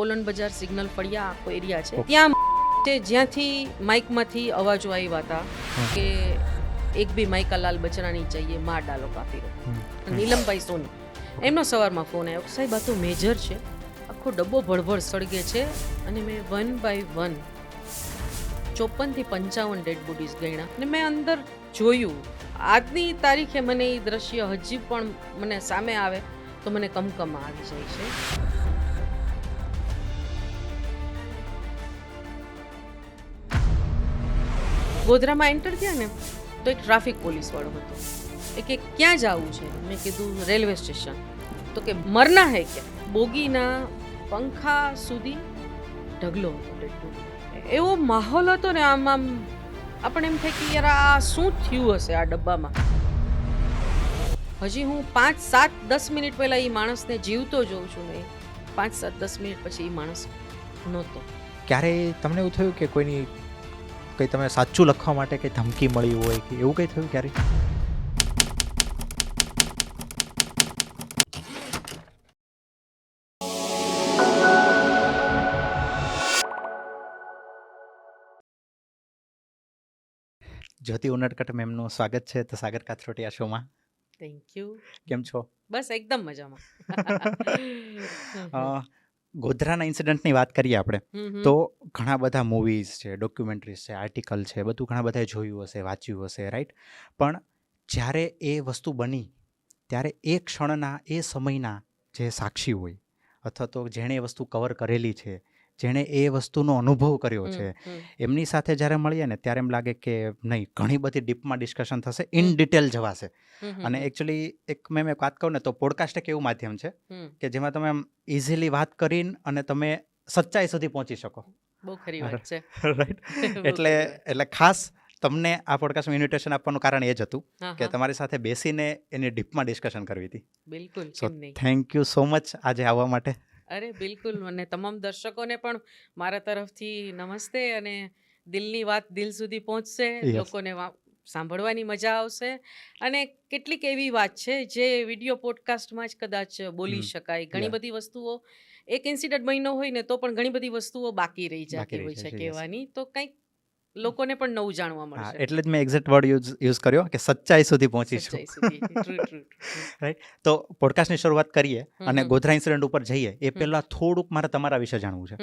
Pollen બજાર signal ફળિયા આખો area છે ત્યાં છે જ્યાંથી માઇકમાંથી અવાજો આવ્યા હતા કે એક બી માઇકાલાલ બચરાની ચાહીએ માર ડાલો કાફીરો. નીલમભાઈ સોની એમનો સવારમાં ફોન આવ્યો, સાહેબ આ તો મેજર છે, આખો ડબ્બો ભળભળ સળગે છે અને મેં 1 by 1 54 થી 55 ડેડ બોડીઝ ગણ્યા અને મેં અંદર જોયું. આજની તારીખે મને એ દ્રશ્ય હજી પણ મને સામે આવે તો મને કમકમા આવી જાય છે. ગોધરામાં એન્ટર થયા ને તો એક ટ્રાફિક પોલીસ વાળો હતો. એ કે ક્યાં જવું છે? મેં કીધું રેલવે સ્ટેશન. તો કે મરના હે ક્યાં? બોગીના પંખા સુધી ઢગલો હતો. એવો માહોલ હતો ને, આમ આપણે એમ થાય કે યાર આ શું થયું હશે આ ડબ્બામાં. હજી હું 5, 7, 10 મિનિટ પહેલાં એ માણસને જીવતો જોઉં છું ને 5, 7, 10 મિનિટ પછી એ માણસ નહોતો. ક્યારે તમને એવું થયું કે કોઈની કંઈ તમે સાચું લખવા માટે કંઈ ધમકી મળી હોય કે એવું કંઈ થયું ક્યારે? જ્યોતિ ઉનડકટ મેમનું સ્વાગત છે તો સાગર કાથરોટિયા શોમાં. Thank you. કેમ છો? બસ એકદમ મજામાં. ગોધરાના ઇન્સિડન્ટની વાત કરીએ આપણે તો ઘણા બધા મૂવીઝ છે, ડોક્યુમેન્ટરીઝ છે, આર્ટિકલ છે, બધું ઘણા બધાએ જોયું હશે, વાંચ્યું હશે, રાઈટ? પણ જ્યારે એ વસ્તુ બની ત્યારે એ ક્ષણના, એ સમયના જે સાક્ષી હોય અથવા તો જેણે એ વસ્તુ કવર કરેલી છે, જેણે એ વસ્તુનો અનુભવ કર્યો છે, એમની સાથે જ્યારે મળીએ ને ત્યારે એમ લાગે કે નહીં, ઘણી બધી ડીપમાં ડિસ્કશન થશે, ઇન ડિટેલ જવાશે. અને એકચ્યુઅલી મેં વાત કહું ને તો પોડકાસ્ટ એક એવું માધ્યમ છે કે જેમાં તમે આમ ઇઝીલી વાત કરીને અને તમે સચ્ચાઈ સુધી પહોંચી શકો. બહુ ખરી વાત છે. રાઈટ? એટલે ખાસ તમને આ પોડકાસ્ટમાં ઇન્વિટેશન આપવાનું કારણ એ જ હતું કે તમારી સાથે બેસીને એની ડીપમાં ડિસ્કશન કરવી હતી. બિલકુલ. So thank you so much આજે આવવા માટે. અરે બિલકુલ. અને તમામ દર્શકોને પણ મારા તરફથી નમસ્તે. અને દિલની વાત દિલ સુધી પહોંચશે, લોકોને સાંભળવાની મજા આવશે. અને કેટલીક એવી વાત છે જે વિડીયો પોડકાસ્ટમાં જ કદાચ બોલી શકાય. ઘણી બધી વસ્તુઓ, એક ઇન્સિડન્ટ બન્યો હોય ને તો પણ ઘણી બધી વસ્તુઓ બાકી રહી જતી હોય છે કહેવાની. તો કંઈક લોકોને પણ નવું જાણવા મળશે. એટલે જ મેં એક્ઝેક્ટ વર્ડ યુઝ કર્યો કે સચ્ચાઈ સુધી પહોંચીશું. રાઈટ? તો પોડકાસ્ટની શરૂઆત કરીએ અને ગોધરા ઇન્સિડન્ટ ઉપર જઈએ એ પહેલાં થોડુંક મારે તમારા વિશે જાણવું છે.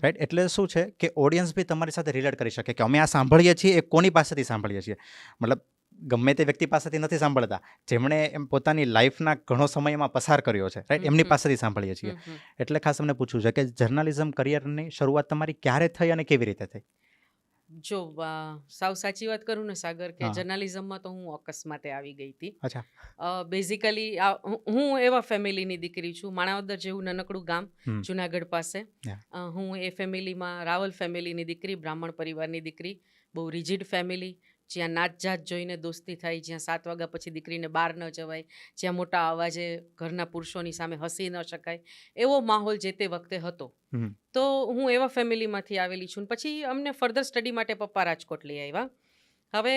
રાઈટ? એટલે શું છે કે ઓડિયન્સ બી તમારી સાથે રિલેટ કરી શકે કે અમે આ સાંભળીએ છીએ એ કોની પાસેથી સાંભળીએ છીએ. મતલબ ગમે તે વ્યક્તિ પાસેથી નથી સાંભળતા, જેમણે એમ પોતાની લાઈફના ઘણો સમય એમાં પસાર કર્યો છે, રાઈટ? એમની પાસેથી સાંભળીએ છીએ. એટલે ખાસ અમને પૂછવું છે કે જર્નલિઝમ કરિયરની શરૂઆત તમારી ક્યારે થઈ અને કેવી રીતે થઈ? જો સાવ સાચી વાત કરું ને સાગર, કે જર્નલિઝમમાં તો હું અકસ્માતે આવી ગઈ હતી. બેઝિકલી હું એવા ફેમિલીની દીકરી છું, માણાવદર જેવું નાનકડું ગામ જુનાગઢ પાસે. હું એ ફેમિલીમાં, રાવલ ફેમિલીની દીકરી, બ્રાહ્મણ પરિવારની દીકરી, બહુ રિજિડ ફેમિલી, જ્યાં નાત જાત જોઈને દોસ્તી થાય, જ્યાં 7 વાગ્યા પછી દીકરીને બહાર ન જવાય, જ્યાં મોટા અવાજે ઘરના પુરુષોની સામે હસી ન શકાય, એવો માહોલ જે તે વખતે હતો. તો હું એવા ફેમિલીમાંથી આવેલી છું. પછી અમને ફર્ધર સ્ટડી માટે પપ્પા રાજકોટ લઈ આવ્યા. હવે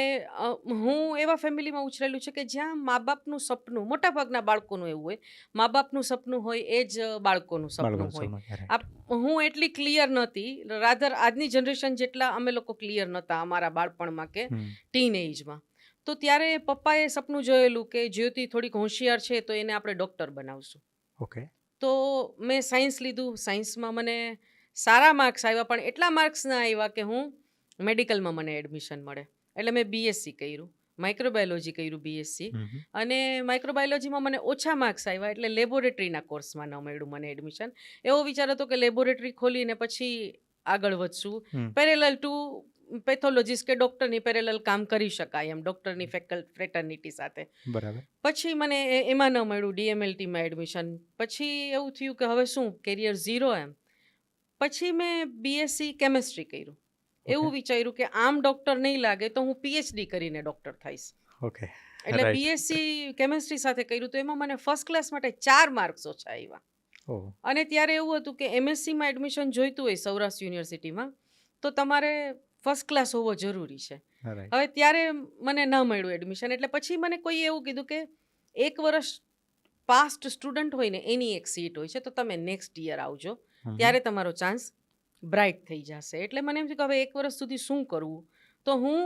હું એવા ફેમિલીમાં ઉછરેલું છે કે જ્યાં મા બાપનું સપનું, મોટાભાગના બાળકોનું એવું હોય, મા બાપનું સપનું હોય એ જ બાળકોનું સપનું હોય. હું એટલી ક્લિયર નહોતી, રાધર આજની જનરેશન જેટલા અમે લોકો ક્લિયર નહોતા અમારા બાળપણમાં કે ટીન એજમાં. તો ત્યારે પપ્પાએ સપનું જોયેલું કે જ્યોતિ થોડીક હોશિયાર છે તો એને આપણે ડૉક્ટર બનાવશું. ઓકે. તો મેં સાયન્સ લીધું. સાયન્સમાં મને સારા માર્ક્સ આવ્યા, પણ એટલા માર્ક્સ ના આવ્યા કે હું મેડિકલમાં મને એડમિશન મળે. એટલે મેં બીએસસી કર્યું, માઇક્રોબાયોલોજી કર્યું બીએસસી. અને માઇક્રોબાયોલોજીમાં મને ઓછા માર્ક્સ આવ્યા એટલે લેબોરેટરીના કોર્સમાં ન મળ્યું મને એડમિશન. એવો વિચાર હતો કે લેબોરેટરી ખોલીને પછી આગળ વધશું, પેરેલલ ટુ પેથોલોજીસ્ટ કે ડૉક્ટરની પેરેલલ કામ કરી શકાય એમ, ડૉક્ટરની ફ્રેટર્નિટી સાથે. બરાબર. પછી મને એમાં ન મળ્યું, ડીએમએલટીમાં એડમિશન. પછી એવું થયું કે હવે શું, કેરિયર ઝીરો એમ. પછી મેં બીએસસી કેમેસ્ટ્રી કર્યું. એવું વિચાર્યું કે આમ ડૉક્ટર નહીં લાગે તો હું પીએચડી કરીને ડૉક્ટર થઈશ. ઓકે. એટલે બીએસસી કેમેસ્ટ્રી સાથે કર્યું તો એમાં મને ફર્સ્ટ ક્લાસ માટે 4 માર્ક્સ ઓછા આવ્યા. અને ત્યારે એવું હતું કે એમએસસીમાં એડમિશન જોઈતું હોય સૌરાષ્ટ્ર યુનિવર્સિટીમાં તો તમારે ફર્સ્ટ ક્લાસ હોવો જરૂરી છે. હવે ત્યારે મને ન મળ્યું એડમિશન. એટલે પછી મને કોઈ એવું કીધું કે 1 વર્ષ પાસ્ટ સ્ટુડન્ટ હોય ને એની એક સીટ હોય છે, તો તમે નેક્સ્ટ યર આવજો. ત્યારે તમારો ચાન્સ બ્રાઇટ થઈ જશે. એટલે મને એમ છે કે હવે 1 વર્ષ સુધી શું કરવું, તો હું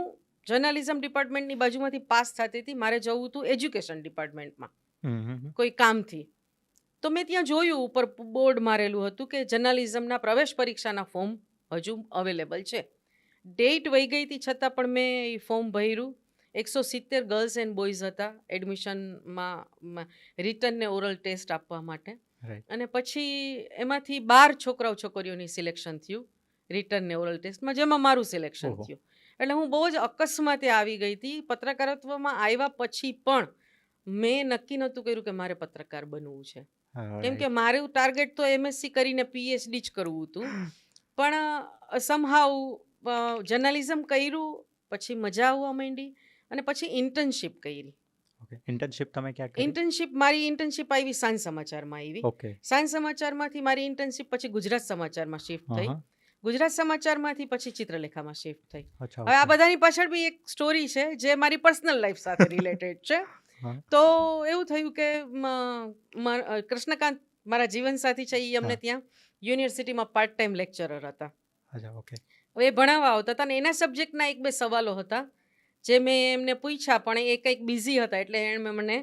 જર્નલિઝમ ડિપાર્ટમેન્ટની બાજુમાંથી પાસ થતી હતી, મારે જવું હતું એજ્યુકેશન ડિપાર્ટમેન્ટમાં કોઈ કામથી. તો મેં ત્યાં જોયું ઉપર બોર્ડ મારેલું હતું કે જર્નલિઝમના પ્રવેશ પરીક્ષાના ફોર્મ હજુ અવેલેબલ છે. ડેટ વહી ગઈ હતી છતાં પણ મેં એ ફોર્મ ભર્યું. 170 ગર્લ્સ એન્ડ બોયઝ હતા એડમિશનમાં, રિટન ને ઓરલ ટેસ્ટ આપવા માટે. અને પછી એમાંથી 12 છોકરાઓ છોકરીઓની સિલેક્શન થયું રિટન ને ઓરલ ટેસ્ટમાં, જેમાં મારું સિલેક્શન થયું. એટલે હું બહુ જ અકસ્માતે આવી ગઈ હતી. પત્રકારત્વમાં આવ્યા પછી પણ મેં નક્કી નહોતું કર્યું કે મારે પત્રકાર બનવું છે, કેમ કે મારું ટાર્ગેટ તો MSc કરીને PhD જ કરવું હતું. પણ સમહાઉ જર્નલિઝમ કર્યું, પછી મજા આવવા માંડી અને પછી ઇન્ટર્નશિપ કરી. ઇન્ટર્નશિપ તમે ક્યાં કરી? મારી ઇન્ટર્નશિપ આવી સાંજ સમાચારમાં આવી. સાંજ સમાચારમાંથી મારી ઇન્ટર્નશિપ પછી ગુજરાત સમાચારમાં શિફ્ટ થઈ. ગુજરાત સમાચારમાંથી પછી ચિત્રલેખામાં શિફ્ટ થઈ. હવે આ બધાની પાછળ બી એક સ્ટોરી છે જે મારી પર્સનલ લાઈફ સાથે રિલેટેડ છે. તો એવું થયું કે કૃષ્ણકાંત મારા જીવનસાથી છે, એ અમને ત્યાં યુનિવર્સિટીમાં પાર્ટ ટાઈમ લેક્ચરર હતા. એ ભણાવવા આવતા હતા ને એના સબ્જેક્ટના 1-2 સવાલો હતા જે મેં એમને પૂછ્યા, પણ એ કંઈક બિઝી હતા એટલે એણે મને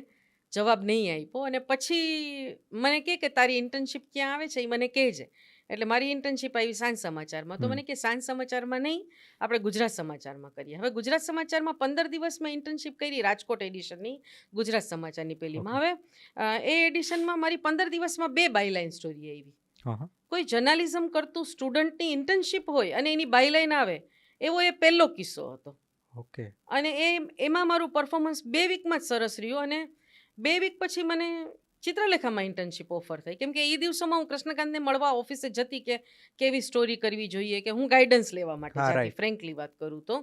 જવાબ નહીં આપ્યો. અને પછી મને કહે કે તારી ઇન્ટર્નશિપ ક્યાં આવે છે એ મને કહેજે. એટલે મારી ઇન્ટર્નશિપ આવી સાંજ સમાચારમાં. તો મને કે સાંજ સમાચારમાં નહીં, આપણે ગુજરાત સમાચારમાં કરીએ. હવે ગુજરાત સમાચારમાં 15 દિવસ મેં ઇન્ટર્નશિપ કરી, રાજકોટ એડિશનની ગુજરાત સમાચારની પહેલીમાં. હવે એ એડિશનમાં મારી 15 દિવસમાં 2 બાયલાઇન સ્ટોરી આવી. કોઈ જર્નલિઝમ કરતું સ્ટુડન્ટની ઇન્ટર્નશિપ હોય અને એની બાયલાઇન આવે, એવો એ પહેલો કિસ્સો હતો. અને એમાં મારું પરફોર્મન્સ 2 વીકમાં જ સરસ રહ્યું. અને 2 વીક પછી મને ચિત્રલેખામાં ઇન્ટર્નશિપ ઓફર થઈ, કેમ કે એ દિવસોમાં હું કૃષ્ણકાંતને મળવા ઓફિસે જતી કે કેવી સ્ટોરી કરવી જોઈએ, કે હું ગાઈડન્સ લેવા માટે જતી, ફ્રેન્કલી વાત કરું તો.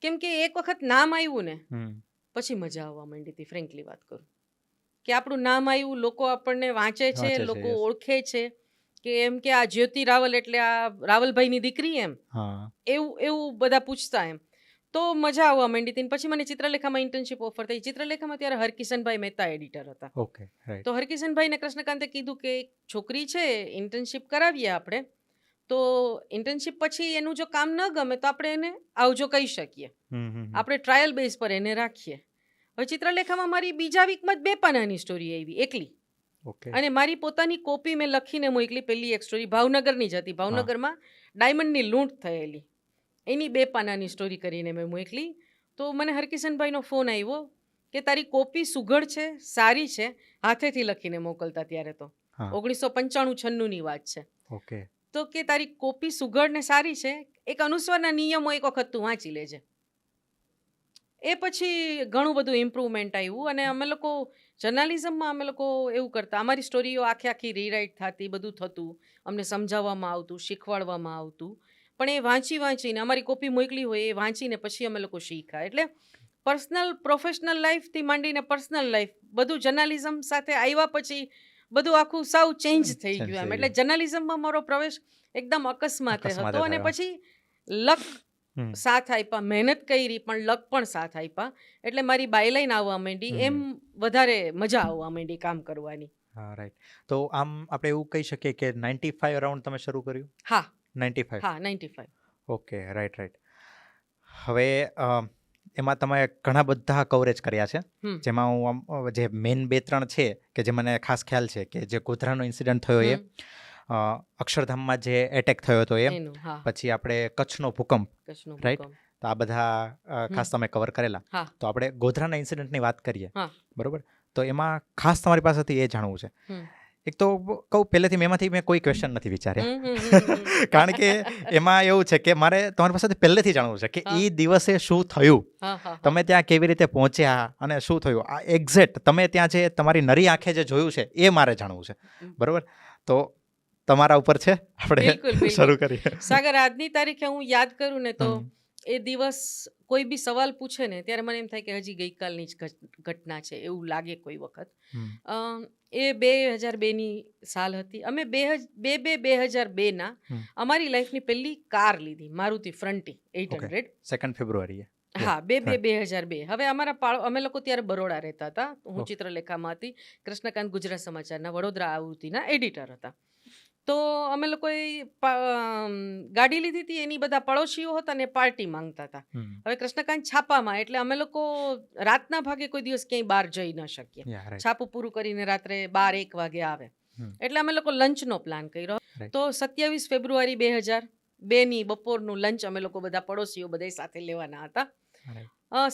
કેમ કે એક વખત નામ આવ્યું ને પછી મજા આવવા માંડી હતી, ફ્રેન્કલી વાત કરું, કે આપણું નામ આવ્યું, લોકો આપણને વાંચે છે, લોકો ઓળખે છે, કે એમ કે આ જ્યોતિ રાવલ એટલે આ રાવલભાઈની દીકરી, એમ એવું બધા પૂછતા એમ. તો મજા આવવા માંડી હતી. પછી મને ચિત્રલેખામાં ઇન્ટર્નશિપ ઓફર થઈ. ચિત્રલેખામાં ત્યારે હરકિશનભાઈ મહેતા એડિટર હતા. તો હરકિશનભાઈને કૃષ્ણકાંતે કીધું કે છોકરી છે, ઇન્ટર્નશિપ કરાવીએ આપણે, તો ઇન્ટર્નશિપ પછી એનું જો કામ ન ગમે તો આપણે એને આવજો કહી શકીએ, આપણે ટ્રાયલ બેઝ પર એને રાખીએ. હવે ચિત્રલેખામાં મારી બીજા વીકમાં જ 2 પાનાની સ્ટોરી આવી એકલી. અને મારી પોતાની કોપી મેં લખીને મોકલી. પહેલી એક સ્ટોરી ભાવનગરની જ હતી. ભાવનગરમાં ડાયમંડની લૂંટ થયેલી, એની 2 પાનાની સ્ટોરી કરીને મેં મોકલી. તો મને હરકિશનભાઈનો ફોન આવ્યો કે તારી કોપી સુઘડ છે, સારી છે, હાથેથી લખીને મોકલતા ત્યારે તો 1995-96ની વાત છે. તો કે તારી કોપી સુઘડ ને સારી છે, એક અનુસ્વારના નિયમો એક વખત તું વાંચી લેજે. એ પછી ઘણું બધું ઇમ્પ્રુવમેન્ટ આવ્યું. અને અમે લોકો જર્નલિઝમમાં અમે લોકો એવું કરતા, અમારી સ્ટોરીઓ આખી રીરાઇટ થતી, બધું થતું, અમને સમજાવવામાં આવતું, શીખવાડવામાં આવતું. પણ એ વાંચીને અમારી કોપી મોકલી હોય એ વાંચીને પછી અમે લોકો શીખ્યા. એટલે પર્સનલ પ્રોફેશનલ લાઈફથી માંડીને પર્સનલ લાઈફ બધું જર્નલિઝમ સાથે આવ્યા પછી બધું આખું સાવ ચેન્જ થઈ ગયું એમ. એટલે જર્નલિઝમમાં મારો પ્રવેશ એકદમ અકસ્માતે હતો. અને પછી લક સાથ આપ્યા, મહેનત કરી પણ લક પણ સાથ આપ્યા. એટલે મારી બાયલાઈન આવવા માંડી, એમ વધારે મજા આવવા માંડી કામ કરવાની. રાઈટ. તો આમ આપણે એવું કહી શકીએ કે 95 અરાઉન્ડ તમે શરૂ કર્યું? હા, 95. Okay, right. હવે એમાં તમે ઘણા બધા કવરેજ કર્યા છે, જેમાં હું જે મેઇન 2-3 છે કે જે મને ખાસ ખ્યાલ છે, કે જે ગોધરાનો ઇન્સિડન્ટ થયો એ, અક્ષરધામમાં જે એટેક થયો હતો એ, પછી આપણે કચ્છનો ભૂકંપ, રાઈટ. તો આ બધા ખાસ તમે કવર કરેલા. તો આપણે ગોધરાના ઇન્સિડન્ટની વાત કરીએ, બરોબર? તો એમાં ખાસ તમારી પાસેથી એ જાણવું છે. એક તો કહું પહેલેથી એમાંથી મેં કોઈ ક્વેશ્ચન નથી વિચાર્યા, કારણ કે એમાં એવું છે કે મારે તમારી પાસેથી પહેલેથી જાણવું છે કે એ દિવસે શું થયું, તમે ત્યાં કેવી રીતે પહોંચ્યા અને શું થયું, આ એક્ઝેક્ટ તમે ત્યાં જે તમારી નરી આંખે જે જોયું છે એ મારે જાણવું છે, બરોબર? તો તમારા ઉપર છે, આપણે શરૂ કરીએ. સાગર, આજની તારીખે હું યાદ કરું ને તો એ દિવસ કોઈ બી સવાલ પૂછે ને ત્યારે મને એમ થાય કે હજી ગઈકાલની જ ઘટના છે એવું લાગે કોઈ વખત. એ 2002ની સાલ હતી. અમે 2002ના અમારી લાઈફની પહેલી કાર લીધી, મારુતિ ફ્રન્ટી 800. 2 ફેબ્રુઆરીએ. હા, 2002. હવે અમે લોકો ત્યારે બરોડા રહેતા હતા. હું ચિત્રલેખામાં હતી. કૃષ્ણકાંત ગુજરાત સમાચારના વડોદરા આવૃત્તિના એડિટર હતા. તો અમે લોકોએ ગાડી લીધી હતી, એની બધા પડોશીઓ હતા ને પાર્ટી માંગતા હતા. હવે કૃષ્ણકાંત છાપામાં, એટલે અમે લોકો રાતના ભાગે કોઈ દિવસ ક્યાંય બહાર જઈ ન શકીએ. છાપું પૂરું કરીને રાત્રે 12-1 વાગે આવે, એટલે અમે લોકો લંચનો પ્લાન કર્યો. તો 27 ફેબ્રુઆરી 2002ની બપોરનું લંચ અમે લોકો બધા પડોશીઓ બધા સાથે લેવાના હતા.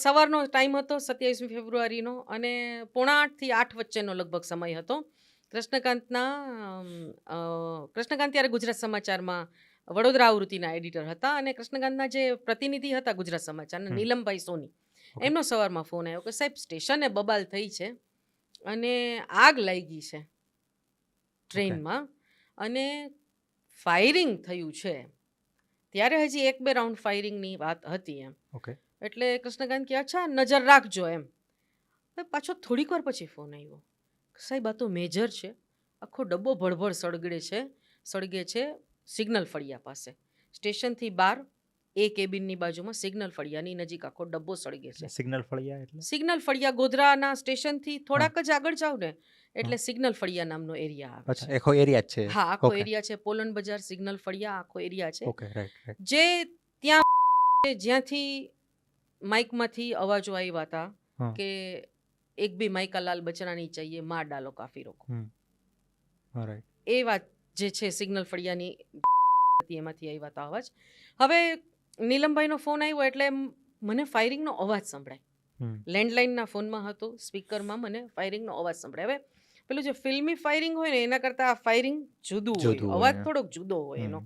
સવારનો ટાઈમ હતો 27 ફેબ્રુઆરીનો, અને 7:45 થી 8 વચ્ચેનો લગભગ સમય હતો. કૃષ્ણકાંત ત્યારે ગુજરાત સમાચારમાં વડોદરા આવૃત્તિના એડિટર હતા, અને કૃષ્ણકાંતના જે પ્રતિનિધિ હતા ગુજરાત સમાચારના, નીલમભાઈ સોની, એમનો સવારમાં ફોન આવ્યો કે સાહેબ સ્ટેશને બબાલ થઈ છે અને આગ લાગી છે ટ્રેનમાં અને ફાયરિંગ થયું છે. ત્યારે હજી 1-2 રાઉન્ડ ફાયરિંગની વાત હતી એમ. એટલે કૃષ્ણકાંત કે અચ્છા નજર રાખજો એમ. પાછો થોડીક વાર પછી ફોન આવ્યો, સાહેબ આ તો મેજર છે, આખો ડબ્બો ભડભડ સળગે છે સિગ્નલ ફળિયા પાસે, સ્ટેશનથી બહાર એ કેબિનની બાજુમાં સિગ્નલ ફળિયાની નજીક આખો ડબ્બો સળગે છે. સિગ્નલ ફળિયા એટલે સિગ્નલ ફળિયા ગોધરાના સ્ટેશનથી થોડાક જ આગળ જાવ ને એટલે સિગ્નલ ફળિયા નામનો એરિયા આવે છે. આખો એરિયા છે? હા, આખો એરિયા છે. પોલન બજાર, સિગ્નલ ફળિયા, આખો એરિયા છે. જે ત્યાં જ્યાંથી માઇકમાંથી અવાજો આવ્યા હતા કે એક ભી માઇકા લાલ બચના નહીં ચાહીએ, માર ડાલો કાફી રોકો, એ વાત જે છે સિગ્નલ ફળિયાની એમાંથી આવ્યા હતા અવાજ. હવે નીલમભાઈનો ફોન આવ્યો એટલે મને ફાયરિંગનો અવાજ સંભળાય. લેન્ડલાઇનના ફોનમાં હતો, સ્પીકરમાં મને ફાયરિંગનો અવાજ સંભળાય. હવે પેલું જે ફિલ્મી ફાયરિંગ હોય ને એના કરતાં આ ફાયરિંગ જુદું હોય, અવાજ થોડોક જુદો હોય એનો.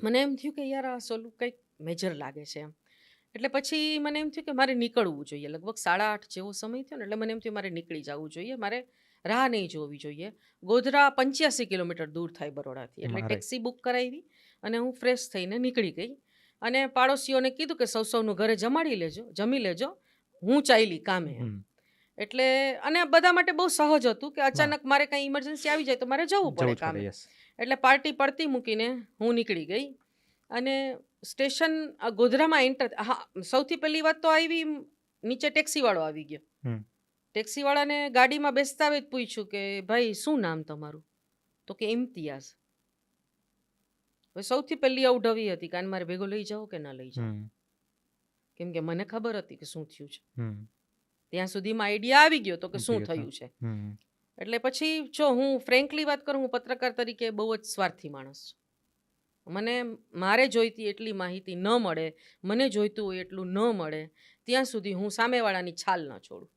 મને એમ થયું કે યાર આ સોલું કંઈક મેજર લાગે છે એમ. એટલે પછી મને એમ થયું કે મારે નીકળવું જોઈએ. લગભગ 8:30 જેવો સમય થયો ને એટલે મને એમ થયું મારે નીકળી જવું જોઈએ, મારે રાહ નહીં જોવી જોઈએ. ગોધરા 85 કિલોમીટર દૂર થાય બરોડાથી, એટલે ટેક્સી બુક કરાવી અને હું ફ્રેશ થઈને નીકળી ગઈ. અને પાડોશીઓને કીધું કે સૌનું ઘરે જમી લેજો, હું ચાલી કામે. એટલે અને બધા માટે બહુ સહજ હતું કે અચાનક મારે કંઈ ઇમરજન્સી આવી જાય તો મારે જવું પડે કામે. એટલે પાર્ટી પડતી મૂકીને હું નીકળી ગઈ. અને સ્ટેશન ગોધરામાં એન્ટર, હા, સૌથી પહેલી વાત તો આવી, નીચે ટેક્સીવાળો આવી ગયો. ટેક્સીવાળાને ગાડીમાં બેસતા જ પૂછ્યું કે ભાઈ શું નામ તમારું? તો કે ઇમ્તિયાઝ. હવે સૌથી પહેલી અવઢવી હતી કે મારે ભેગો લઈ જાઓ કે ના લઈ જાઓ, કેમ કે મને ખબર હતી કે શું થયું છે. ત્યાં સુધીમાં આઈડિયા આવી ગયો તો કે શું થયું છે. એટલે પછી જો હું ફ્રેન્કલી વાત કરું, હું પત્રકાર તરીકે બહુ જ સ્વાર્થી માણસ છું. મારે જોઈતી એટલી માહિતી ન મળે, મને જોઈતું હોય એટલું ન મળે ત્યાં સુધી હું સામેવાળાની છાલ ન છોડું.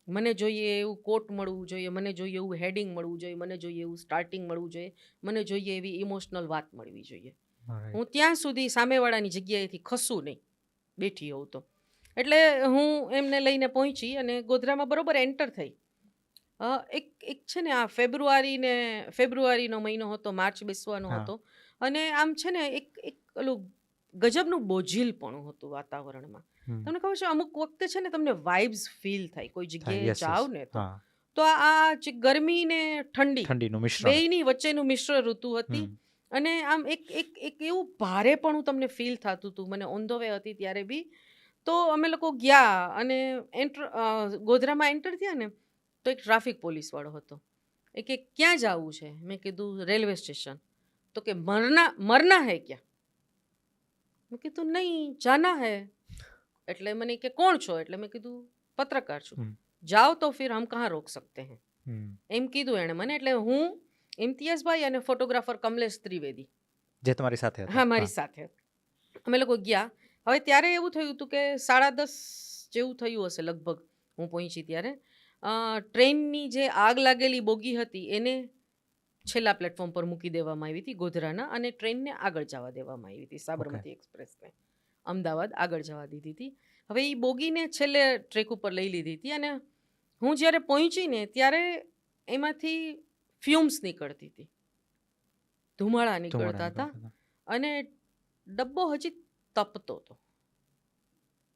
મને જોઈએ એવું કોટ મળવું જોઈએ, મને જોઈએ એવું હેડિંગ મળવું જોઈએ, મને જોઈએ એવું સ્ટાર્ટિંગ મળવું જોઈએ, મને જોઈએ એવી ઇમોશનલ વાત મળવી જોઈએ. હું ત્યાં સુધી સામેવાળાની જગ્યાએથી ખસું નહીં બેઠી હોઉં તો. એટલે હું એમને લઈને પહોંચી અને ગોધરામાં બરોબર એન્ટર થઈ. એક છે ને આ ફેબ્રુઆરીનો મહિનો હતો, માર્ચ બેસવાનો હતો, અને આમ છે ને એક ઓલું ગજબનું બોઝિલપણું હતું વાતાવરણમાં. તમને ખબર છે અમુક વખતે છે ને તમને વાઇબ્સ ફીલ થાય કોઈ જગ્યાએ જાઓ ને તો આ ગરમી ને ઠંડીનું બેયની વચ્ચેનું મિશ્ર ઋતુ હતી. અને આમ એક એવું ભારેપણું તમને ફીલ થતું હતું. મને ઓન ધ વે હતી ત્યારે બી. તો અમે લોકો ગયા અને ગોધરામાં એન્ટર થયા ને તો એક ટ્રાફિક પોલીસવાળો હતો. એ કે ક્યાં જવું છે? મેં કીધું રેલવે સ્ટેશન. તો કે મરના હૈ ક્યાં? મેં કીધું નહીં જાના હૈ. એટલે મને કે કોણ છો? એટલે મેં કીધું પત્રકાર છું. જાઓ તો ફિર હમ કહાં રોક સકતે હૈ, એમ કીધું એણે મને. એટલે હું, ઇમ્તિયાઝભાઈ અને ફોટોગ્રાફર કમલેશ ત્રિવેદી, જે તમારી સાથે હતા, હા મારી સાથે, અમે લોકો ગયા. હવે ત્યારે એવું થયું હતું કે 10:30 જેવું થયું હશે લગભગ હું પહોંચી ત્યારે. ટ્રેનની જે આગ લાગેલી બોગી હતી એને છેલ્લા પ્લેટફોર્મ પર મૂકી દેવામાં આવી હતી ગોધરાના, અને ટ્રેનને આગળ જવા દેવામાં આવી હતી, સાબરમતી એક્સપ્રેસને અમદાવાદ આગળ જવા દીધી હતી. હવે એ બોગીને છેલ્લે ટ્રેક ઉપર લઈ લીધી હતી. અને હું જ્યારે પહોંચી ને ત્યારે એમાંથી ફ્યુમ્સ નીકળતી હતી, ધુમાડા નીકળતા હતા, અને ડબ્બો હજી તપતો હતો.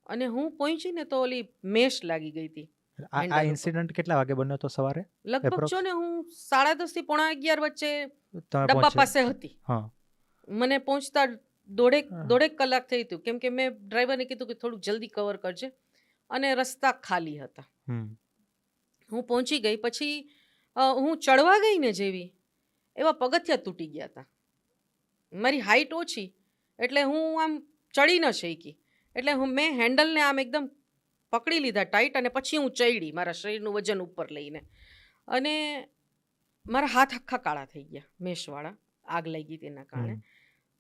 અને હું પહોંચી ને તો ઓલી મેશ લાગી ગઈ હતી. આ ઇન્સિડન્ટ કેટલા વાગે બન્યો હતો? સવારે લગભગ જો ને હું 10:30 થી 11:15 વચ્ચે ડબ્બા પાસે હતી. મને પહોંચતા દોઢેક કલાક થઈ હતું, કેમ કે મેં ડ્રાઈવરને કીધું કે થોડુંક જલ્દી કવર કરજે, અને રસ્તા ખાલી હતા. હું પહોંચી ગઈ. પછી હું ચડવા ગઈ ને જેવી એવા પગથિયા તૂટી ગયા હતા. મારી હાઇટ ઓછી એટલે હું આમ ચડી ન શકી, એટલે મેં હેન્ડલને આમ એકદમ પકડી લીધા ટાઈટ, અને પછી હું ચડી મારા શરીરનું વજન ઉપર લઈને, અને મારા હાથ આખા કાળા થઈ ગયા મેશવાળા, આગ લાગી તેના કારણે.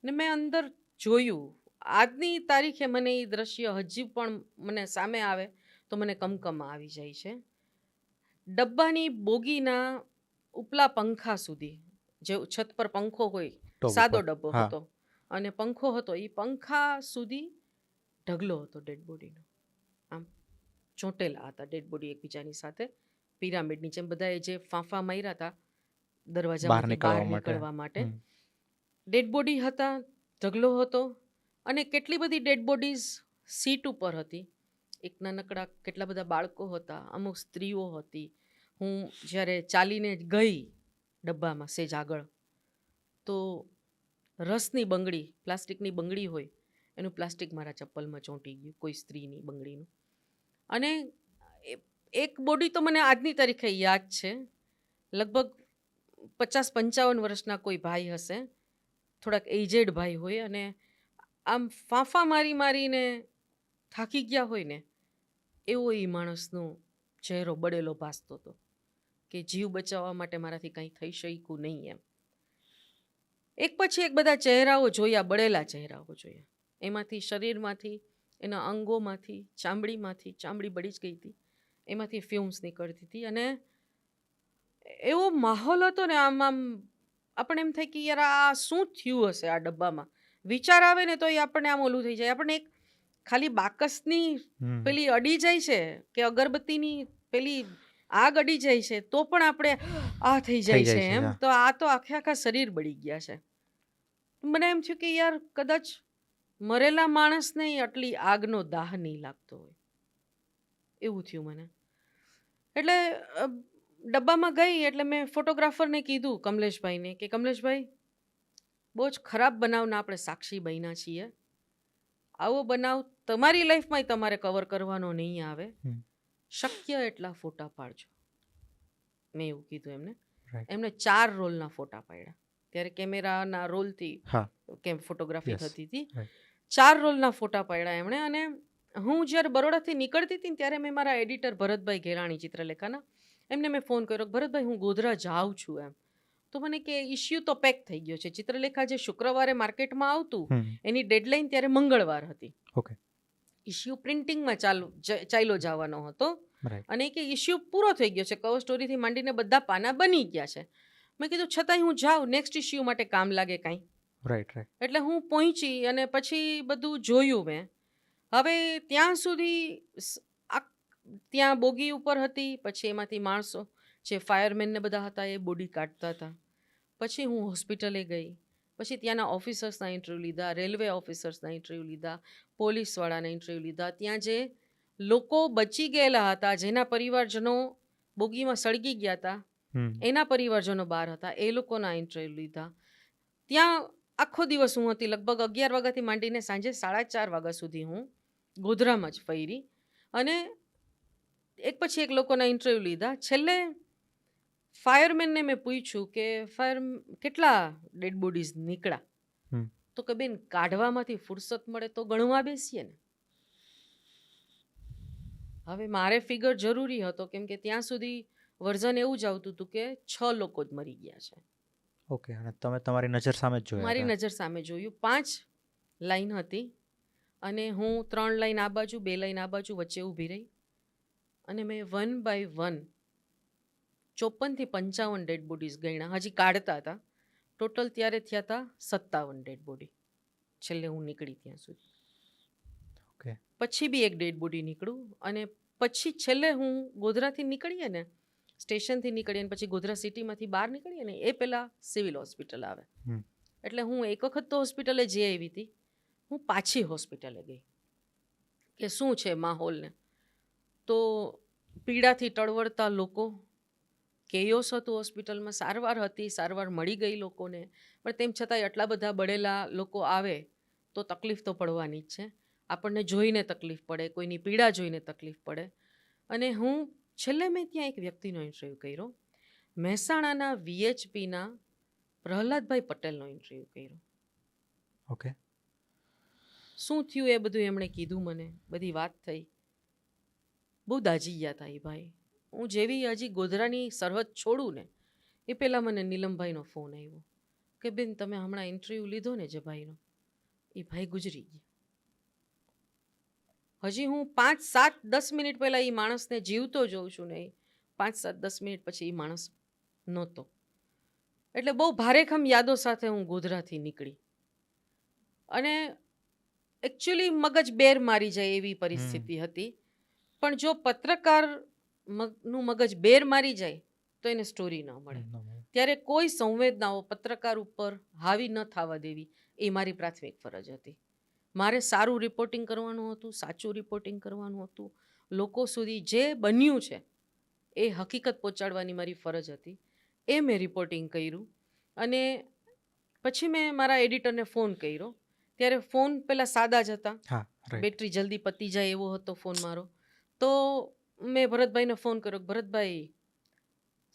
ને મેં અંદર જોયું, આજની તારીખે મને એ દ્રશ્ય હજી પણ મને સામે આવે તો મને કમકમા આવી જાય છે. ડબ્બાની બોગીના ઉપલા પંખા સુધી, જે છત પર પંખો હોય, સાદો ડબ્બો હતો અને પંખો હતો, એ પંખા સુધી ઢગલો હતો ડેડ બોડીનો. આમ ચોંટેલા હતા ડેડ બોડી એકબીજાની સાથે, પિરામિડની જેમ. બધાએ જે ફાંફા માર્યા હતા દરવાજામાંથી બહાર નીકળવા માટે, ડેડ બોડી હતા, ઢગલો હતો. અને કેટલી બધી ડેડ બોડીઝ સીટ ઉપર હતી. એક નાનકડા કેટલા બધા બાળકો હતા, અમુક સ્ત્રીઓ હતી. હું જ્યારે ચાલીને ગઈ ડબ્બામાં સેજ આગળ, તો રસની બંગડી, પ્લાસ્ટિકની બંગડી હોય એનું પ્લાસ્ટિક મારા ચપ્પલમાં ચોંટી ગયું, કોઈ સ્ત્રીની બંગડીનું. અને એક બોડી તો મને આજની તારીખે યાદ છે, લગભગ 50-55 વર્ષના કોઈ ભાઈ હશે, થોડાક એજેડ ભાઈ હોય, અને આમ ફાંફા મારીને થાકી ગયા હોય ને એવો એ માણસનો ચહેરો બળેલો ભાસતો હતો, કે જીવ બચાવવા માટે મારાથી કંઈ થઈ શક્યું નહીં એમ. એક પછી એક બધા ચહેરાઓ જોયા, બળેલા ચહેરાઓ જોયા. એમાંથી શરીરમાંથી, એના અંગોમાંથી, ચામડી બળી જ ગઈ હતી, એમાંથી ફ્યુમ્સ નીકળતી હતી. અને એવો માહોલ હતો ને, આમ આપણે એમ થાય કે યાર આ શું થયું હશે આ ડબ્બામાં. વિચાર આવે ને તો એ આપણને આમ ઓલું થઈ જાય. આપણને એક ખાલી બાકસની પેલી અડી જાય છે કે અગરબત્તીની પેલી આગ અડી જાય છે તો પણ આપણે આ થઈ જાય છે એમ. તો આ તો આખા શરીર બળી ગયા છે. મને એમ થયું કે યાર કદાચ મરેલા માણસને આટલી આગનો દાહ નહીં લાગતો હોય, એવું થયું મને. એટલે ડબ્બામાં ગઈ એટલે મેં ફોટોગ્રાફરને કીધું, કમલેશભાઈને, કે કમલેશભાઈ, બહુ જ ખરાબ બનાવના આપણે સાક્ષી બન્યા છીએ. આવો બનાવ તમારી લાઈફમાં તમારે કવર કરવાનો નહીં આવે, શક્ય એટલા ફોટા પાડજો. મેં એવું કીધું એમને. એમને 4 રોલના ફોટા પાડ્યા. ત્યારે કેમેરાના રોલથી કેમ ફોટોગ્રાફી થતી હતી, 4 રોલના ફોટા પાડ્યા એમણે. અને હું જ્યારે બરોડાથી નીકળતી હતી ત્યારે મેં મારા એડિટર ભરતભાઈ ઘેરાણી ચિત્રલેખાના, એમને મેં ફોન કર્યો, ભરતભાઈ હું ગોધરા જાઉં છું એમ. તો મને કે ઇશ્યુ તો પેક થઈ ગયો છે. ચિત્રલેખા જે શુક્રવારે માર્કેટમાં આવતું એની ડેડલાઇન ત્યારે મંગળવાર હતી. ઇશ્યુ પ્રિન્ટિંગમાં ચાલ્યો જવાનો હતો, અને કે ઇશ્યુ પૂરો થઈ ગયો છે, કવર સ્ટોરીથી માંડીને બધા પાના બની ગયા છે. મેં કીધું છતાંય હું જાઉં, નેક્સ્ટ ઇશ્યુ માટે કામ લાગે કાંઈ. એટલે હું પહોંચી અને પછી બધું જોયું મેં. હવે ત્યાં સુધી ત્યાં બોગી ઉપર હતી, પછી એમાંથી માણસો જે ફાયરમેનને બધા હતા એ બોડી કાઢતા હતા. પછી હું હોસ્પિટલે ગઈ, પછી ત્યાંના ઓફિસર્સના ઇન્ટરવ્યૂ લીધા, રેલવે ઓફિસર્સના ઇન્ટરવ્યૂ લીધા, પોલીસવાળાના ઇન્ટરવ્યૂ લીધા. ત્યાં જે લોકો બચી ગયેલા હતા, જેના પરિવારજનો બોગીમાં સળગી ગયા હતા, એના પરિવારજનો બહાર હતા, એ લોકોના ઇન્ટરવ્યૂ લીધા. ત્યાં આખો દિવસ હું હતી, લગભગ 11 વાગ્યાથી માંડીને સાંજે 4:30 વાગ્યા સુધી હું ગોધરામાં જ ફરી. અને એક પછી એક લોકોના ઇન્ટરવ્યૂ લીધા. છેલ્લે ફાયરમેનને મેં પૂછ્યું કે કેટલા ડેડ બોડીઝ નીકળ્યા? તો કે બેન, કાઢવામાંથી ફુરસત મળે તો ગણવા બેસીએ ને. હવે મારે ફિગર જરૂરી હતો, કેમ કે ત્યાં સુધી વર્ઝન એવું જ આવતું હતું કે 6 લોકો જ મરી ગયા છે. ઓકે. અને તમે તમારી નજર સામે જ જોયું? મારી નજર સામે જોયું. 5 લાઈન હતી અને હું 3 લાઈન આ બાજુ, 2 લાઈન આ બાજુ વચ્ચે ઊભી રહી, અને મેં 1 બાય 1 54 થી 55 ડેડ બોડીઝ ગણ્યા. હજી કાઢતા હતા. ટોટલ ત્યારે થયા હતા 57 ડેડ બોડી, છેલ્લે હું નીકળી ત્યાં સુધી. પછી બી એક ડેડ બોડી નીકળ્યું, અને પછી છેલ્લે હું ગોધરાથી નીકળીએ ને, સ્ટેશનથી નીકળીએ ને પછી ગોધરા સિટીમાંથી બહાર નીકળીએ ને, એ પહેલાં સિવિલ હોસ્પિટલ આવે. એટલે હું એક વખત તો હોસ્પિટલે જઈ આવી હતી, હું પાછી હોસ્પિટલે ગઈ કે શું છે માહોલને. તો પીડાથી ટળવળતા લોકો, કેયોસ હતું હોસ્પિટલમાં, સારવાર હતી, સારવાર મળી ગઈ લોકોને, પણ તેમ છતાંય આટલા બધા બળેલા લોકો આવે તો તકલીફ તો પડવાની જ છે. આપણને જોઈને તકલીફ પડે, કોઈની પીડા જોઈને તકલીફ પડે. અને છેલ્લે મેં ત્યાં એક વ્યક્તિનો ઇન્ટરવ્યૂ કર્યો, મહેસાણાના VHPના પ્રહલાદભાઈ પટેલનો ઇન્ટરવ્યૂ કર્યો. ઓકે. શું થયું એ બધું એમણે કીધું મને, બધી વાત થઈ. બહુ દાજી ગયા હતા એ ભાઈ. હું જેવી હજી ગોધરાની સરહદ છોડું ને એ પહેલાં મને નીલમભાઈનો ફોન આવ્યો કે બેન તમે હમણાં ઇન્ટરવ્યૂ લીધો ને જે ભાઈનો, એ ભાઈ ગુજરી ગયા. હજી હું 5-7-10 મિનિટ પહેલાં એ માણસને જીવતો જોઉં છું ને, 5-7-10 મિનિટ પછી એ માણસ નહોતો. એટલે બહુ ભારેખમ યાદો સાથે હું ગોધરાથી નીકળી. અને એકચ્યુઅલી મગજ બેર મારી જાય એવી પરિસ્થિતિ હતી. પણ જો પત્રકાર નું મગજ બેર મારી જાય તો એને સ્ટોરી ન મળે. ત્યારે કોઈ સંવેદનાઓ પત્રકાર ઉપર હાવી ન થવા દેવી એ મારી પ્રાથમિક ફરજ હતી. મારે સારું રિપોર્ટિંગ કરવાનું હતું, સાચું રિપોર્ટિંગ કરવાનું હતું, લોકો સુધી જે બન્યું છે એ હકીકત પહોંચાડવાની મારી ફરજ હતી. એ મેં રિપોર્ટિંગ કર્યું. અને પછી મેં મારા એડિટરને ફોન કર્યો. ત્યારે ફોન પેલા સાદા જ હતા, બેટરી જલ્દી પતી જાય એવો હતો ફોન મારો. તો મેં ભરતભાઈને ફોન કર્યો, ભરતભાઈ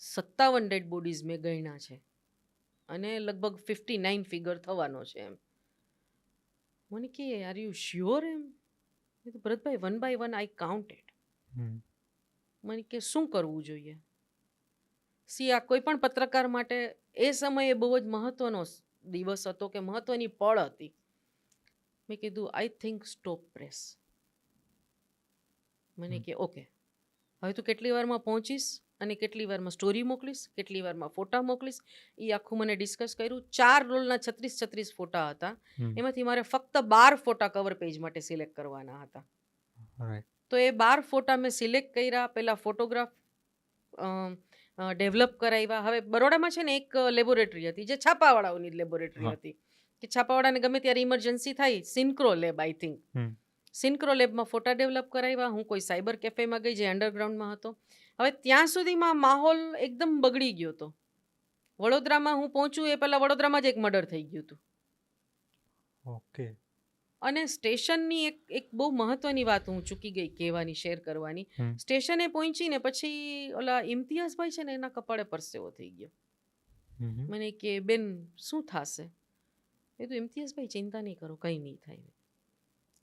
57 ડેડ બોડીઝ મેં ગણ્યા છે અને લગભગ 59 ફિગર થવાનો છે એમ. મને કે આર યુ શ્યોર એમ? Bharatbhai 1 by 1 I counted. મને કે શું કરવું જોઈએ? આ કોઈ પણ પત્રકાર માટે એ સમયે બહુ જ મહત્વનો દિવસ હતો કે મહત્વની પળ હતી. મેં કીધું આઈ થિંક સ્ટોપ પ્રેસ. મને કે ઓકે, હવે તું કેટલી વારમાં પહોંચીશ અને કેટલી વારમાં સ્ટોરી મોકલીશ, કેટલી વારમાં ફોટા મોકલીશ, એ આખું મને ડિસ્કસ કર્યું. 4 રોલના 36 ફોટા હતા. એમાંથી મારે ફક્ત 12 ફોટા કવર પેજ માટે સિલેક્ટ કરવાના હતા. તો એ 12 ફોટા મેં સિલેક્ટ કર્યા. પહેલા ફોટોગ્રાફ ડેવલપ કરાવ્યા. હવે બરોડામાં છે ને એક લેબોરેટરી હતી જે છાપાવાળાઓની લેબોરેટરી હતી કે છાપાવાળાને ગમે ત્યારે ઇમરજન્સી થાય, સિન્ક્રો લેબ આઈ થિંક. સિન્ક્રો લેબમાં ફોટા ડેવલપ કરાવ્યા. હું કોઈ સાયબર કેફેમાં ગઈ જે અંડરગ્રાઉન્ડમાં હતો. હવે ત્યાં સુધીમાં માહોલ એકદમ બગડી ગયો હતો. વડોદરામાં હું પહોંચું એ પહેલાં વડોદરામાં જ એક મર્ડર થઈ ગયું હતું. ઓકે. અને સ્ટેશનની એક બહુ મહત્વની વાત હું ચૂકી ગઈ કહેવાની, શેર કરવાની. સ્ટેશને પહોંચીને પછી ઓલા ઇમ્તિયાઝભાઈ છે ને એના કપાળે પરસેવો થઈ ગયો. મને કે બેન શું થશે? મેં કીધું ઇમ્તિયાઝભાઈ ચિંતા નહીં કરો, કંઈ નહીં થાય.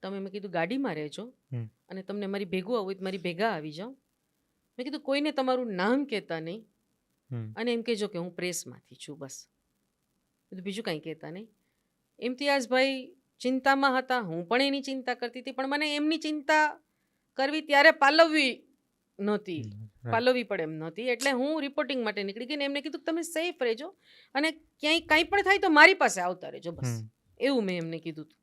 તમે મેં કીધું ગાડીમાં રહેજો અને તમને મારી ભેગું આવવું હોય તો મારી ભેગા આવી જાઓ. મેં કીધું કોઈને તમારું નામ કહેતા નહીં અને એમ કહેજો કે હું પ્રેસમાંથી છું, બસ. બીજું કાંઈ કહેતા નહીં. ઇમ્તિયાઝભાઈ ચિંતામાં હતા, હું પણ એની ચિંતા કરતી હતી. પણ મને એમની ચિંતા કરવી ત્યારે પાલવવી પડે એમ નહોતી. એટલે હું રિપોર્ટિંગ માટે નીકળી ગઈ ને એમને કીધું તમે સેફ રહેજો અને ક્યાંય કાંઈ પણ થાય તો મારી પાસે આવતા રહેજો, બસ. એવું મેં એમને કીધું હતું.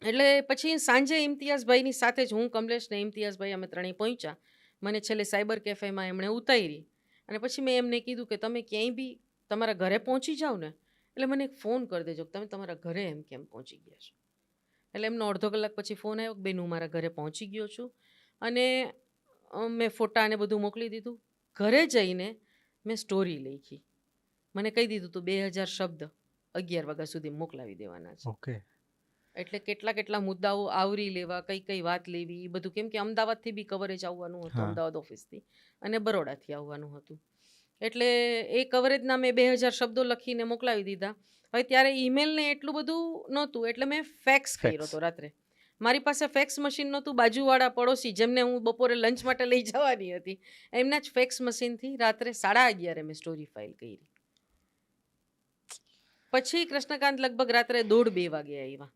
એટલે પછી સાંજે ઇમ્તિયાઝભાઈની સાથે જ હું, કમલેશ ને ઇમ્તિયાઝભાઈ અમે ત્રણેય પહોંચ્યા. મને છેલ્લે સાયબર કેફેમાં એમણે ઉતારી અને પછી મેં એમને કીધું કે તમે ક્યાંય બી તમારા ઘરે પહોંચી જાઓ ને એટલે મને એક ફોન કરી દેજો કે તમે તમારા ઘરે એમ કેમ પહોંચી ગયા છો. એટલે એમનો અડધો કલાક પછી ફોન આવ્યો કે બેન હું મારા ઘરે પહોંચી ગયો છું. અને મેં ફોટા અને બધું મોકલી દીધું. ઘરે જઈને મેં સ્ટોરી લખી. મને કહી દીધું તું 2000 શબ્દ 11 વાગ્યા સુધી મોકલાવી દેવાના છે. ઓકે. એટલે કેટલા મુદ્દાઓ આવરી લેવા, કઈ વાત લેવી એ બધું. કેમ કે અમદાવાદથી બી કવરેજ આવવાનું હતું, અમદાવાદ ઓફિસથી, અને બરોડાથી આવવાનું હતું. એટલે એ કવરેજના મેં 2000 શબ્દો લખીને મોકલાવી દીધા. હવે ત્યારે ઈમેલને એટલું બધું નહોતું એટલે મેં ફેક્સ કર્યો હતો રાત્રે. મારી પાસે ફેક્સ મશીન નહોતું. બાજુવાળા પડોશી જેમને હું બપોરે લંચ માટે લઈ જવાની હતી એમના જ ફેક્સ મશીનથી રાત્રે 11:30 મેં સ્ટોરી ફાઇલ કરી. પછી કૃષ્ણકાંત લગભગ રાત્રે 1:30-2 વાગે આવ્યા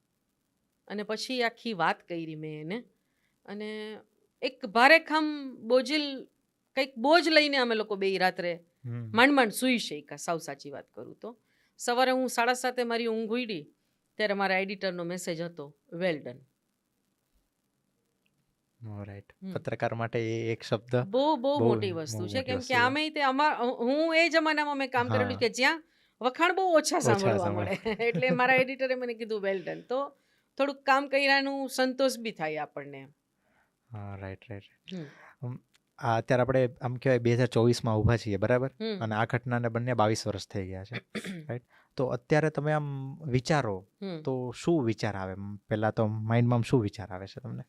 અને પછી આખી વાત કરી મેં એને. અને એક ભારેખમ કંઈક બોજ લઈને અમે લોકો બે રાત્રે માંડ સૂઈ શક્યા. સાવ સાચી વાત કરું તો સવારે હું 7:30 મારી ઊંઘ ઉડી ત્યારે મારા એડિટરનો મેસેજ હતો, વેલ ડન. રાઈટ. પત્રકાર માટે એ એક શબ્દ બહુ મોટી વસ્તુ છે. કેમ કે આમે હું એ જમાનામાં મેં કામ કરેલું કે જ્યાં વખાણ બહુ ઓછા સાંભળવા મળે. એટલે મારા એડિટરે મને કીધું વેલ ડન. તો થોડુંક કામ કર્યાનું સંતોષ બી થાય આપણને. હા, રાઈટ. અત્યારે આપણે આમ કહેવાય 2024માં ઊભા છીએ, બરાબર? અને આ ઘટનાને બંને 22 વર્ષ થઈ ગયા છે, રાઈટ? તો અત્યારે તમે આમ વિચારો તો શું વિચાર આવે? પહેલા તો માઇન્ડમાં શું વિચાર આવે છે તમને?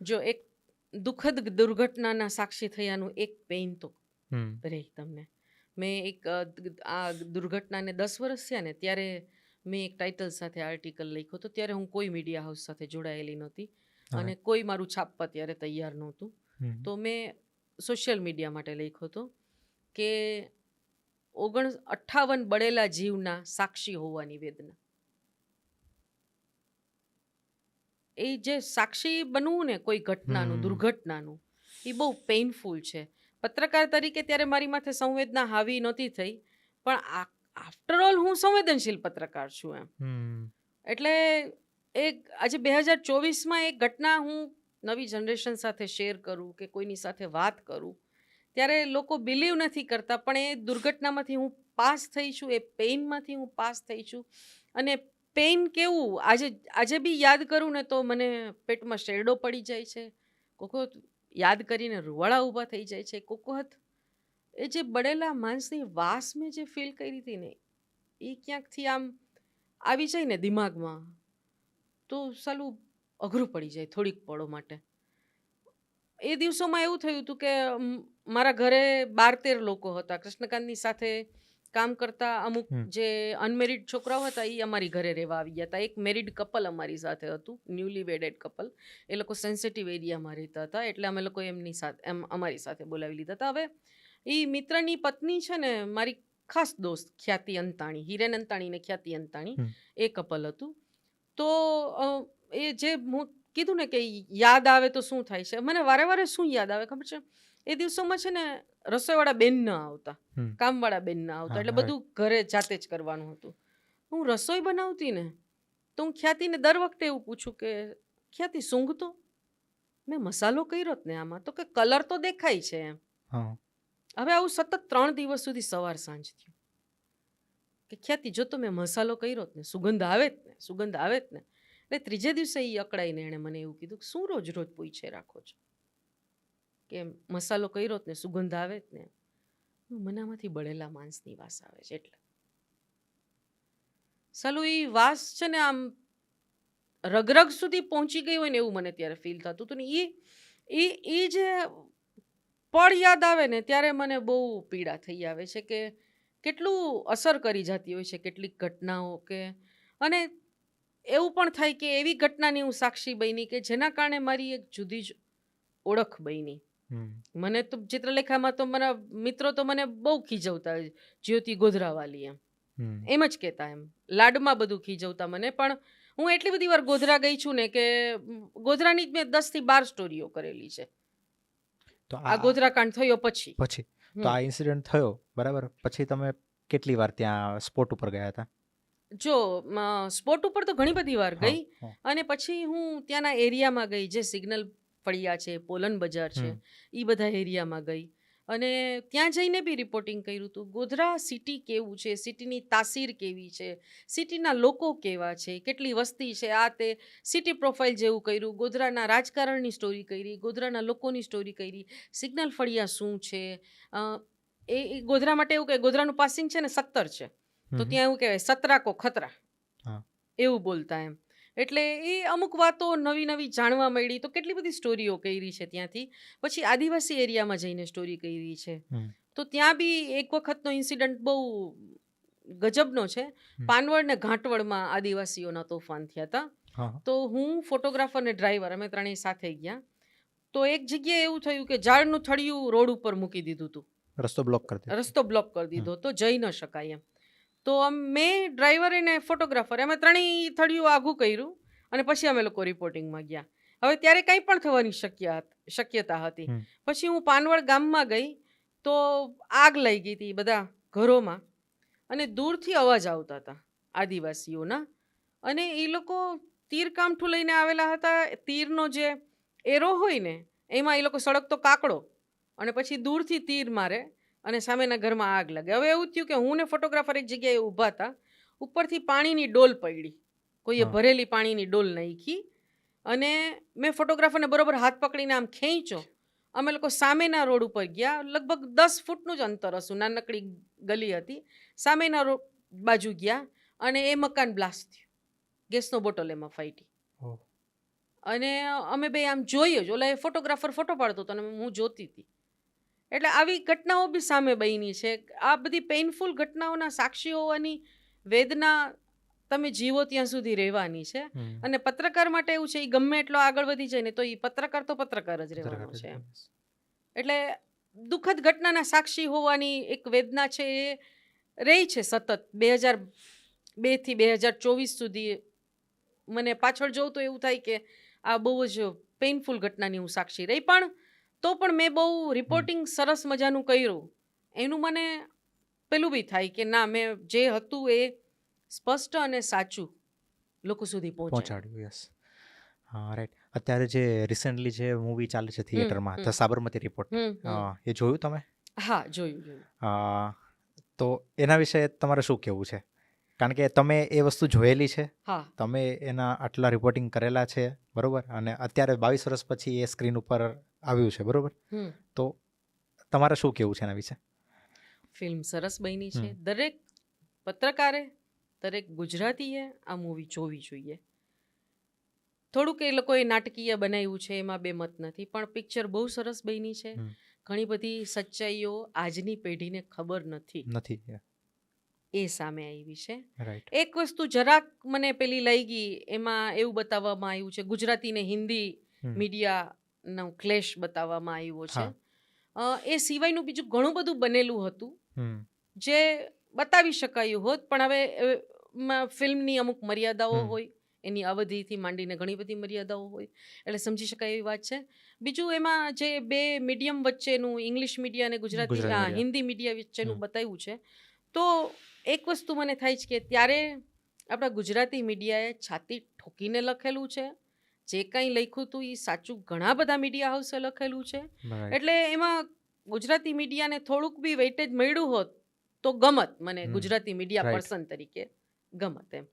જો એક દુઃખદ દુર્ઘટનાના સાક્ષી થયાનું એક પેઇન તો રહે તમને. મેં એક આ દુર્ઘટનાને 10 વર્ષ થયા ને ત્યારે મેં એક ટાઇટલ સાથે આર્ટિકલ લખ્યો હતો. ત્યારે હું કોઈ મીડિયા હાઉસ સાથે જોડાયેલી નહોતી અને કોઈ મારું છાપવા ત્યારે તૈયાર નહોતું. તો મેં સોશિયલ મીડિયા માટે લખ્યો હતો કે 58 બળેલા જીવના સાક્ષી હોવાની વેદના. એ જે સાક્ષી બનવું ને કોઈ ઘટનાનું, દુર્ઘટનાનું, એ બહુ પેઇનફુલ છે. પત્રકાર તરીકે ત્યારે મારી માથે સંવેદના હાવી નહોતી થઈ, પણ આફ્ટર ઓલ હું સંવેદનશીલ પત્રકાર છું એમ. એટલે આજે 2024માં એક ઘટના હું નવી જનરેશન સાથે શેર કરું કે કોઈની સાથે વાત કરું ત્યારે લોકો બિલીવ નથી કરતા, પણ એ દુર્ઘટનામાંથી હું પાસ થઈ છું, એ પેઇનમાંથી હું પાસ થઈ છું. અને પેઇન કેવું આજે બી યાદ કરું ને તો મને પેટમાં શેરડો પડી જાય છે, કોક વખત યાદ કરીને રૂવાડા ઊભા થઈ જાય છે, કોક વખત એ જે બળેલા માણસની વાસ મેં જે ફીલ કરી હતી ને એ ક્યાંકથી આમ આવી જાય ને દિમાગમાં તો સાલું અઘરું પડી જાય થોડીક પળો માટે. એ દિવસોમાં એવું થયું હતું કે મારા ઘરે 12-13 લોકો હતા. કૃષ્ણકાંતની સાથે કામ કરતા અમુક જે અનમેરિડ છોકરાઓ હતા એ અમારી ઘરે રહેવા આવી ગયા હતા. એક મેરિડ કપલ અમારી સાથે હતું, ન્યૂલી વેડેડ કપલ. એ લોકો સેન્સિટિવ એરિયામાં રહેતા હતા એટલે અમે લોકો અમારી સાથે બોલાવી લીધા હતા. હવે એ મિત્રની પત્ની છે ને મારી ખાસ દોસ્ત ખ્યાતિ અંતાણી, હિરેન અંતાણી ને ખ્યાતિ અંતાણી, એ કપલ હતું. તો એ જે હું કીધું ને કે યાદ આવે તો શું થાય છે, મને વારે વારે શું યાદ આવે ખબર છે? એ દિવસોમાં છે ને રસોઈવાળા બેન ન આવતા, કામવાળા બેન ન આવતા, એટલે બધું ઘરે જાતે જ કરવાનું હતું. હું રસોઈ બનાવતી ને તો હું ખ્યાતિને દર વખતે એવું પૂછું કે ખ્યાતિ સૂંઘતો મેં મસાલો કર્યો જ ને આમાં, તો કે કલર તો દેખાય છે એમ. હવે આવું સતત 3 દિવસ સુધી સવાર સાંજ થયું કે ખ્યાતિ જો તો મેં મસાલો કર્યો જ ને, સુગંધ આવે જ ને, સુગંધ આવે જ ને. એટલે ત્રીજે દિવસે એ અકળાઈને એણે મને એવું કીધું કે શું રોજ રોજ પૂછે રાખો છો કે મસાલો કર્યો જ ને, સુગંધ આવે જ ને. મને આમાંથી બળેલા માણસની વાસ આવે છે. એટલે સાલું એ વાસ છે ને આમ રગરગ સુધી પહોંચી ગઈ હોય ને એવું મને ત્યારે ફીલ થતું હતું ને એ જે પળ યાદ આવે ને ત્યારે મને બહુ પીડા થઈ આવે છે કે કેટલું અસર કરી જતી હોય છે કેટલીક ઘટનાઓ. કે અને એવું પણ થાય કે એવી ઘટનાની હું સાક્ષી બની કે જેના કારણે મારી એક જુદી જ ઓળખ બની. મને તો ચિત્રલેખામાં તો મારા મિત્રો તો મને બહુ ખીજવતા, જ્યોતિ ગોધરાવાલી એમ જ કહેતા, એમ લાડમાં બધું ખીજવતા મને. પણ હું એટલી બધી વાર ગોધરા ગઈ છું ને કે ગોધરાની જ મેં 10 થી 12 સ્ટોરીઓ કરેલી છે. તો આ ગોધરાકાંડ થયો પછી તો આ ઇન્સિડન્ટ થયો બરાબર, પછી તમે કેટલી વાર ત્યાં સ્પોટ ઉપર ગયા હતા? જો સ્પોટ ઉપર તો ઘણી બધી વાર ગઈ અને પછી હું ત્યાંના એરિયામાં ગઈ, જે સિગ્નલ ફળિયા છે, પોલન બજાર છે, એ બધા એરિયામાં ગઈ અને ત્યાં જઈને બી રિપોર્ટિંગ કર્યું હતું. ગોધરા સિટી કેવું છે, સિટીની તાસીર કેવી છે, સિટીના લોકો કેવા છે, કેટલી વસ્તી છે, આ તે સિટી પ્રોફાઇલ જેવું કર્યું. ગોધરાના રાજકારણની સ્ટોરી કરી, ગોધરાના લોકોની સ્ટોરી કરી, સિગ્નલ ફળિયા શું છે. એ ગોધરા માટે એવું કે ગોધરાનું પાસિંગ છે ને 17 છે, તો ત્યાં એવું કહેવાય 17 કો ખતરા, એવું બોલતા એમ. એટલે એ અમુક વાતો નવી નવી જાણવા મળી. તો કેટલી બધી સ્ટોરીઓ કરી છે ત્યાંથી. પછી આદિવાસી એરિયામાં જઈને સ્ટોરી કરી છે. તો ત્યાં બી એક વખતનો ઇન્સિડન્ટ બહુ ગજબનો છે. પાનવડ ને ઘાટવડમાં આદિવાસીઓના તોફાન થયા હતા. તો હું ફોટોગ્રાફર ને ડ્રાઈવર અમે ત્રણેય સાથે ગયા. તો એક જગ્યાએ એવું થયું કે ઝાડનું થળિયું રોડ ઉપર મૂકી દીધું હતું, રસ્તો બ્લોક કરી દીધો તો જઈ ન શકાય એમ. તો મેં ડ્રાઈવર અને ફોટોગ્રાફર અમે ત્રણેય થળિયું આઘું કર્યું અને પછી અમે લોકો રિપોર્ટિંગમાં ગયા. હવે ત્યારે કંઈ પણ થવાની શક્યતા હતી. પછી હું પાનવડ ગામમાં ગઈ તો આગ લઈ ગઈ હતી બધા ઘરોમાં અને દૂરથી અવાજ આવતા હતા આદિવાસીઓના. અને એ લોકો તીર કામઠું લઈને આવેલા હતા. તીરનો જે એરો હોય ને એમાં એ લોકો સળગતો કાકડો અને પછી દૂરથી તીર મારે અને સામેના ઘરમાં આગ લાગે. હવે એવું થયું કે હું ને ફોટોગ્રાફર એક જગ્યાએ ઊભા હતા, ઉપરથી પાણીની ડોલ પડી, કોઈએ ભરેલી પાણીની ડોલ નાખી અને મેં ફોટોગ્રાફરને બરોબર હાથ પકડીને આમ ખેંચ્યો. અમે લોકો સામેના રોડ ઉપર ગયા, લગભગ 10 ફૂટનું જ અંતર હશું, નાનકડી ગલી હતી. સામેના બાજુ ગયા અને એ મકાન બ્લાસ્ટ થયું, ગેસનો બોટલ એમાં ફાટી. અને અમે બે આમ જોઈએ જ, ઓલા એ ફોટોગ્રાફર ફોટો પાડતો હતો અને હું જોતી હતી. એટલે આવી ઘટનાઓ બી સામે બની છે. આ બધી પેઇનફુલ ઘટનાઓના સાક્ષી હોવાની વેદના તમે જીવો ત્યાં સુધી રહેવાની છે. અને પત્રકાર માટે એવું છે, એ ગમે એટલો આગળ વધી જાય ને તો એ પત્રકાર તો પત્રકાર જ રહેવાનો છે. એટલે દુઃખદ ઘટનાના સાક્ષી હોવાની એક વેદના છે, એ રહી છે સતત 2002 થી 2024 સુધી. મને પાછળ જોઉં તો એવું થાય કે આ બહુ જ પેઇનફુલ ઘટનાની હું સાક્ષી રહી, પણ તો પણ મેં બહુ રિપોર્ટિંગ સરસ મજાનું કર્યું. એનું મને પેલું બી થાય કે ના, મેં જે હતું એ સ્પષ્ટ અને સાચું લોકો સુધી પહોંચાડ્યું. યસ, હા, રાઈટ. અત્યારે જે રિસેન્ટલી જે મૂવી ચાલે છે થિયેટરમાં, ધ સાબરમતી રિપોર્ટ, એ જોયું તમે? હા, જોયું. તો એના વિશે તમારે શું કહેવું છે? કારણ કે તમે એ વસ્તુ જોયેલી છે, તમે એના આટલા રિપોર્ટિંગ કરેલા છે, બરોબર, અને અત્યારે 22 વર્ષ પછી એ સ્ક્રીન ઉપર આવ્યું છે, બરોબર, તો તમારે શું કહેવું છે એના વિશે? ફિલ્મ સરસ બની છે. દરેક પત્રકારે, દરેક ગુજરાતીએ આ મૂવી જોવી જોઈએ. થોડુંક એ લોકોએ નાટકીય બનાવ્યું છે, એમાં બે મત નથી, પણ પિક્ચર બહુ સરસ બની છે. ઘણી બધી સચ્ચાઈઓ આજની પેઢીને ખબર નથી, એ સામે આવી છે. એક વસ્તુ જરાક મને પેલી લઈ ગઈ, એમાં એવું બતાવવામાં આવ્યું છે, ગુજરાતી ને હિન્દી મીડિયાનો ક્લેશ બતાવવામાં આવ્યો છે. એ સિવાયનું બીજું ઘણું બધું બનેલું હતું જે બતાવી શકાયું હોત, પણ હવે ફિલ્મની અમુક મર્યાદાઓ હોય, એની અવધિથી માંડીને ઘણી બધી મર્યાદાઓ હોય, એટલે સમજી શકાય એવી વાત છે. બીજું એમાં જે બે મીડિયમ વચ્ચેનું, ઇંગ્લિશ મીડિયા અને ગુજરાતી હિન્દી મીડિયા વચ્ચેનું બતાવ્યું છે, તો એક વસ્તુ મને થાય છે કે ત્યારે આપણા ગુજરાતી મીડિયાએ છાતી ઠોકીને લખેલું છે. જે કંઈ લખ્યું હતું એ સાચું ઘણા બધા મીડિયા હાઉસે લખેલું છે. એટલે એમાં ગુજરાતી મીડિયાને થોડુંક બી વેઇટેજ મળ્યું હોત તો ગમત, મને ગુજરાતી મીડિયા પર્સન તરીકે ગમત એમ.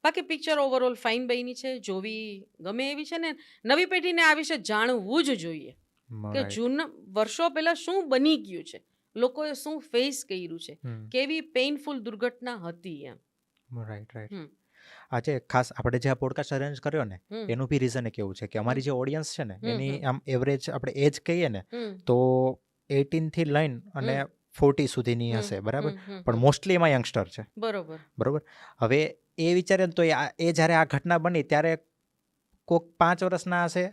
બાકી પિક્ચર ઓવરઓલ ફાઇન બની છે, જોવી ગમે એવી છે ને નવી પેઢીને આ વિશે જાણવું જ જોઈએ કે જૂના વર્ષો પહેલા શું બની ગયું છે, લોકોએ શું ફેસ કર્યું છે, કેવી પેઇનફુલ દુર્ઘટના હતી એમ. રાઈટ. આજે ખાસ આપણે જે આ પોડકાસ્ટ અરેન્જ કર્યો ને, એનું બી રીઝન કેવું છે કે અમારી જે ઓડિયન્સ છે ને, એની આમ એવરેજ આપણે એજ કહીએ ને તો 18 થી લઈને અને 40 સુધીની હશે, બરાબર, પણ મોસ્ટલી એમાં યંગસ્ટર છે, બરોબર. હવે એ વિચારે તો એ જ્યારે આ ઘટના બની ત્યારે કોઈક 5 વર્ષના હશે,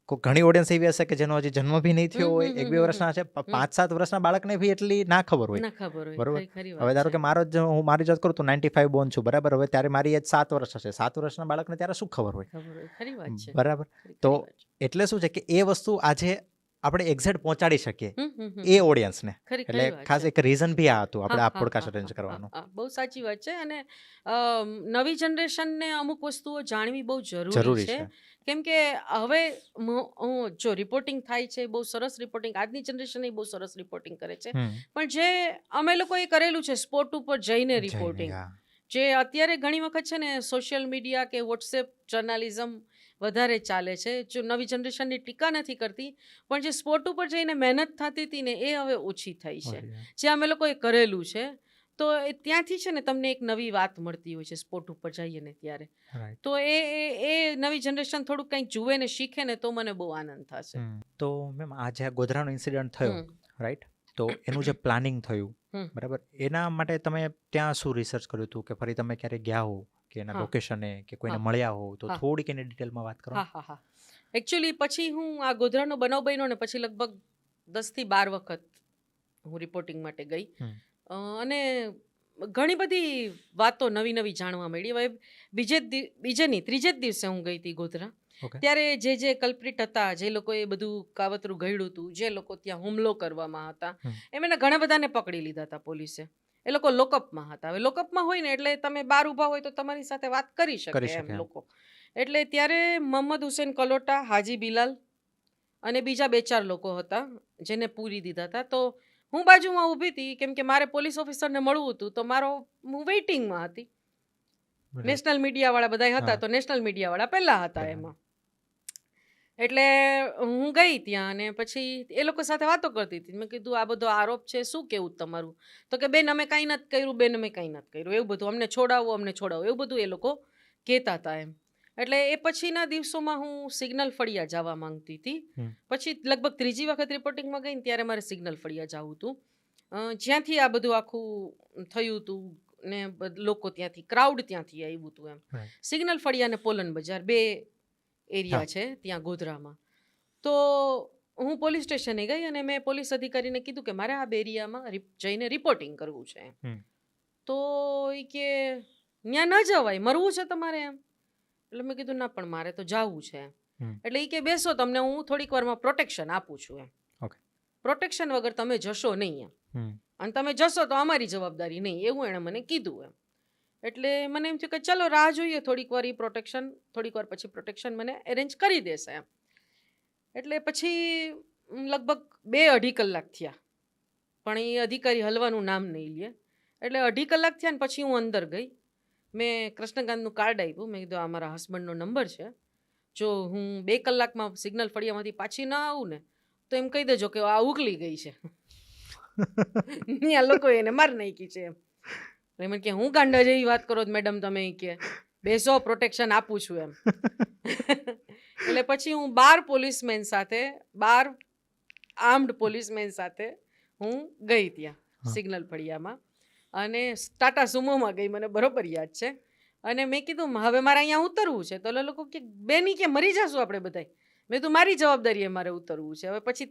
કોઈ ઘણી ઓડિયન્સ એવી હશે કે જેનો હજી જન્મ બી નહીં થયો હોય, 1-2 વર્ષના હશે, 5-7 વર્ષના બાળકને બી એટલી ના ખબર હોય, બરોબર. હવે ધારો કે હું મારી વાત કરું તો 95 બોર્ન છું, બરાબર. હવે ત્યારે મારી એજ 7 વર્ષ હશે, 7 વર્ષના બાળકને ત્યારે શું ખબર હોય, બરાબર. તો એટલે શું છે કે એ વસ્તુ આજે આપણે એક્ઝેક્ટ પહોંચાડી શકીએ એ ઓડિયન્સને, એટલે ખાસ એક રીઝન બી આ હતું આપણે આ પોડકાસ્ટ અરેન્જ કરવાનું. બહુ સાચી વાત છે. અને નવી જનરેશનને અમુક વસ્તુઓ જાણવી બહુ જરૂરી છે, કેમ કે હવે જો રિપોર્ટિંગ થાય છે, બહુ સરસ રિપોર્ટિંગ, આજની જનરેશન એ બહુ સરસ રિપોર્ટિંગ કરે છે, પણ જે અમે લોકોએ કરેલું છે સ્પોટ ઉપર જઈને રિપોર્ટિંગ, જે અત્યારે ઘણી વખત છે ને સોશિયલ મીડિયા કે વોટ્સએપ જર્નાલિઝમ વધારે ચાલે છે, જો નવી જનરેશનની ટીકા નથી કરતી, પણ જે સ્પોટ ઉપર જઈને મહેનત થતી હતી ને એ હવે ઓછી થઈ છે. જે અમે લોકોએ કરેલું છે તો ત્યાંથી છે ને તમને એક નવી વાત મળતી હોય છે સ્પોટ ઉપર જઈએ ને ત્યારે. તો એ નવી જનરેશન થોડુંક કંઈક જુએ ને શીખે ને તો મને બહુ આનંદ થશે. તો મેમ આ જે ગોધરાનો ઇન્સિડન્ટ થયો, રાઈટ, તો એનું જે પ્લાનિંગ થયું, બરાબર, એના માટે તમે ત્યાં શું રિસર્ચ કર્યું હતું, કે ફરી તમે ક્યારે ગયા હો કે એના લોકેશને કે કોઈને મળ્યા હો, તો થોડીક એની ડિટેલમાં વાત કરો. હા. એકચ્યુઅલી પછી હું આ ગોધરાનો બનાવ બન્યો ને પછી લગભગ 10 થી 12 વખત હું રિપોર્ટિંગ માટે ગઈ, અને ઘણી બધી વાતો નવી જાણવા મળી. હવે ત્રીજે જ દિવસે હું ગઈ હતી ગોધરા, ત્યારે જે કલ્પ્રિટ હતા, જે લોકોએ બધું કાવતરું ઘડ્યું હતું, જે લોકો ત્યાં હુમલો કરવામાં હતા, એમના ઘણા બધાને પકડી લીધા હતા પોલીસે. એ લોકો લોકઅપમાં હતા. હવે લોકઅપમાં હોય ને એટલે તમે બહાર ઊભા હોય તો તમારી સાથે વાત કરી શકે એમ લોકો. એટલે ત્યારે મોહમ્મદ હુસેન કલોટા, હાજી બિલાલ અને બીજા 2-4 લોકો હતા જેને પૂરી દીધા હતા. તો હું બાજુમાં ઊભી હતી, કેમ કે મારે પોલીસ ઓફિસરને મળવું હતું, તો હું વેઇટિંગમાં હતી. નેશનલ મીડિયાવાળા બધા હતા, તો નેશનલ મીડિયાવાળા પહેલા હતા એમાં. એટલે હું ગઈ ત્યાં અને પછી એ લોકો સાથે વાતો કરતી હતી. મેં કીધું આ બધો આરોપ છે, શું કેવું તમારું? તો કે બેન અમે કાંઈ નથી કર્યું, એવું બધું, અમને છોડાવો, એવું બધું એ લોકો કહેતા હતા એમ. એટલે એ પછીના દિવસોમાં હું સિગ્નલ ફળિયા જવા માંગતી હતી. પછી લગભગ ત્રીજી વખત રિપોર્ટિંગમાં ગઈ ને ત્યારે મારે સિગ્નલ ફળિયા જવું હતું, જ્યાંથી આ બધું આખું થયું હતું ને લોકો ત્યાંથી ક્રાઉડ ત્યાંથી આવ્યું હતું એમ. સિગ્નલ ફળિયા અને પોલન બજાર 2 એરિયા છે ત્યાં ગોધરામાં. તો હું પોલીસ સ્ટેશને ગઈ અને મેં પોલીસ અધિકારીને કીધું કે મારે આ એરિયામાં જઈને રિપોર્ટિંગ કરવું છે. તો એ કે ત્યાં ન જવાય, મરવું છે તમારે એમ. એટલે મેં કીધું ના પણ મારે તો જવું છે. એટલે એ કે બેસો, તમને હું થોડીક વારમાં પ્રોટેક્શન આપું છું એમ. પ્રોટેક્શન વગર તમે જશો નહીં એમ, અને તમે જશો તો અમારી જવાબદારી નહીં, એવું એણે મને કીધું એમ. એટલે મને એમ થયું કે ચલો રાહ જોઈએ થોડીક વાર, એ પ્રોટેક્શન થોડીક વાર પછી પ્રોટેક્શન મને એરેન્જ કરી દેશે એમ. એટલે પછી લગભગ 2-2.5 કલાક થયા, પણ એ અધિકારી હલવાનું નામ નહીં લે. એટલે 2.5 કલાક થયા ને પછી હું અંદર ગઈ. મેં કૃષ્ણકાંતનું કાર્ડ આપ્યું. મેં કીધું આ મારા હસબન્ડનો નંબર છે, જો હું 2 કલાકમાં સિગ્નલ ફળિયામાંથી પાછી ના આવું ને તો એમ કહી દેજો કે આ ઉકલી ગઈ છે. ત્યાં લોકો એને માર નાખી છે એમ. એટલે મને કે હું ગાંડા જેવી વાત કરો મેડમ તમે, કે બેસો પ્રોટેક્શન આપું છું એમ. એટલે પછી હું 12 પોલીસમેન સાથે, 12 આર્મ્ડ પોલીસમેન સાથે હું ગઈ ત્યાં સિગ્નલ ફળિયામાં, અને ટાટા સુમોમાં ગઈ, મને બરોબર યાદ છે. અને મેં કીધું હવે મારે અહીંયા ઉતરવું છે. તો લોકો કે બેની કે મરી જશું આપણે બધાય. મેં તો મારી જવાબદારીએ મારે ઉતરવું છે. હવે પછી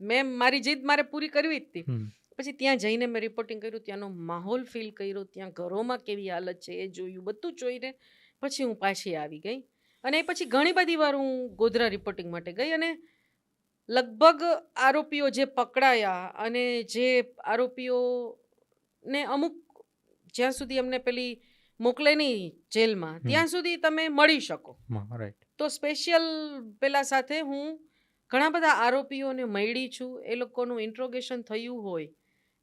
મેં મારી જીદ મારે પૂરી કરવી જ હતી. પછી ત્યાં જઈને મેં રિપોર્ટિંગ કર્યું, ત્યાંનો માહોલ ફીલ કર્યો, ત્યાં ઘરોમાં કેવી હાલત છે એ જોયું, બધું જોઈને પછી હું પાછી આવી ગઈ. અને એ પછી ઘણી બધી વાર હું ગોધરા રિપોર્ટિંગ માટે ગઈ, અને લગભગ આરોપીઓ જે પકડાયા અને જે આરોપીઓને અમુક જ્યાં સુધી અમને પેલી મોકલે નહીં જેલમાં, ત્યાં સુધી તમે મળી શકો. તો સ્પેશિયલ પેલા સાથે હું ઘણા બધા આરોપીઓને મળી છું. એ લોકોનું ઇન્ટ્રોગેશન થયું હોય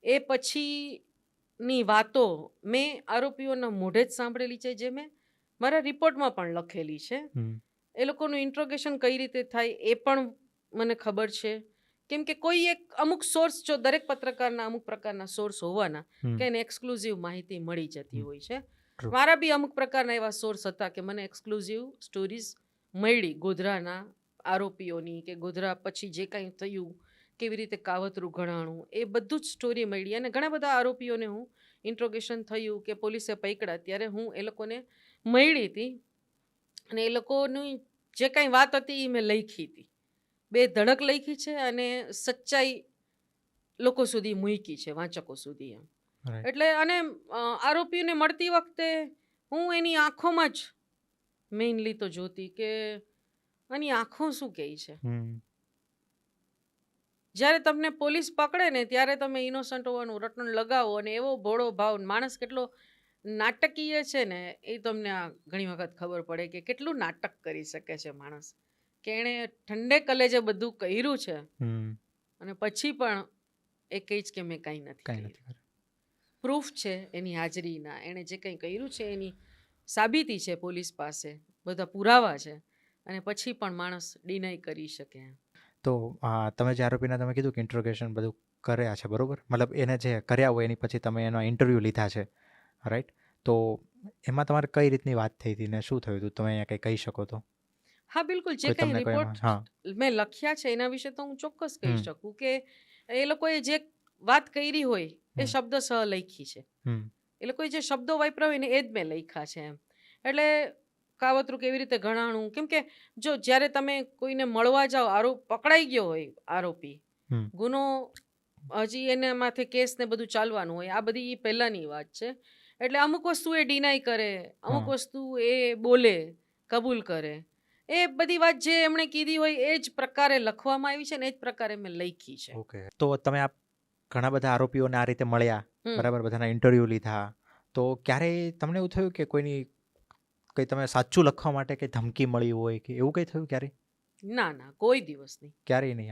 એ પછીની વાતો મેં આરોપીઓના મોઢે જ સાંભળેલી છે, જે મેં મારા રિપોર્ટમાં પણ લખેલી છે. એ લોકોનું ઇન્ટ્રોગેશન કઈ રીતે થાય એ પણ મને ખબર છે. કેમ કે કોઈ એક અમુક સોર્સ, જો દરેક પત્રકારના અમુક પ્રકારના સોર્સ હોવાના કે એને એક્સક્લુઝિવ માહિતી મળી જતી હોય છે. મારા બી અમુક પ્રકારના એવા સોર્સ હતા કે મને એક્સક્લુઝિવ સ્ટોરીઝ મળી ગોધરાના આરોપીઓની, કે ગોધરા પછી જે કાંઈ થયું, કેવી રીતે કાવતરું ઘડાણું, એ બધું જ સ્ટોરી મળી. અને ઘણા બધા આરોપીઓને હું ઇન્ટ્રોગેશન થયું કે પોલીસે પકડ્યા ત્યારે હું એ લોકોને મળી હતી, અને એ લોકોની જે કાંઈ વાત હતી એ મેં લખી હતી. 2 ધડક લખી છે અને સચ્ચાઈ લોકો સુધી મૂકી છે, વાંચકો સુધી એમ. એટલે અને આરોપીઓને મળતી વખતે હું એની આંખોમાં જ મેઇનલી તો જોતી કે આની આંખો શું કહે છે. જ્યારે તમને પોલીસ પકડે ને ત્યારે તમે ઇનોસન્ટ હોવાનું રટણ લગાવો, અને એવો ભોળો ભાવ, માણસ કેટલો નાટકીય છે ને એ તમને ઘણી વખત ખબર પડે કે કેટલું નાટક કરી શકે છે માણસ, કે એણે ઠંડે કલેજે બધું કર્યું છે અને પછી પણ એ કહે છે કે મેં કાંઈ નથી કર્યું. પ્રૂફ છે એની હાજરીના, એણે જે કંઈ કર્યું છે એની સાબિતી છે પોલીસ પાસે, બધા પુરાવા છે, અને પછી પણ માણસ ડિનાય કરી શકે. તો તમે જે આરોપીના તમે કીધું કે ઇન્ટ્રોગેશન બધું કર્યા છે, બરોબર? મતલબ એને જે કર્યા હોય એની પછી તમે એનો ઇન્ટરવ્યૂ લીધા છે, રાઈટ? તો એમાં તમારે કઈ રીતની વાત થઈ હતી ને શું થયું હતું, તમે અહીંયા કંઈ કહી શકો તો? હા બિલકુલ, જે કંઈ રિપોર્ટ મેં લખ્યા છે એના વિશે તો હું ચોક્કસ કહી શકું કે એ લોકોએ જે વાત કરી હોય એ શબ્દસહ લખી છે. એ લોકોએ જે શબ્દો વાપર્યા હોય ને એ જ મેં લખ્યા છે એમ. એટલે કાવતરું કેવી રીતે ઘણાણું, કેમ કે જો જ્યારે તમે કોઈને મળવા જાઓ, પકડાઈ ગયો હોય આરોપી, ગુનો હજી એના માથે કેસ ને બધું ચાલવાનું હોય, આ બધી પહેલાંની વાત છે. એટલે અમુક વસ્તુ એ ડિનાય કરે, અમુક વસ્તુ એ બોલે, કબૂલ કરે. એ બધી વાત જે એમણે કીધી હોય એ જ પ્રકારે લખવામાં આવી છે ને એ જ પ્રકારે મેં લખી છે. ઓકે. તો તમે આ ઘણા બધા આરોપીઓને આ રીતે મળ્યા, બરાબર, બધાના ઇન્ટરવ્યૂ લીધા, તો ક્યારેય તમને એવું થયું કે કોઈની કંઈ તમે સાચું લખવા માટે કંઈ ધમકી મળી હોય કે એવું કંઈ થયું ક્યારેય? ના, કોઈ દિવસ નહીં. ક્યારેય નહીં?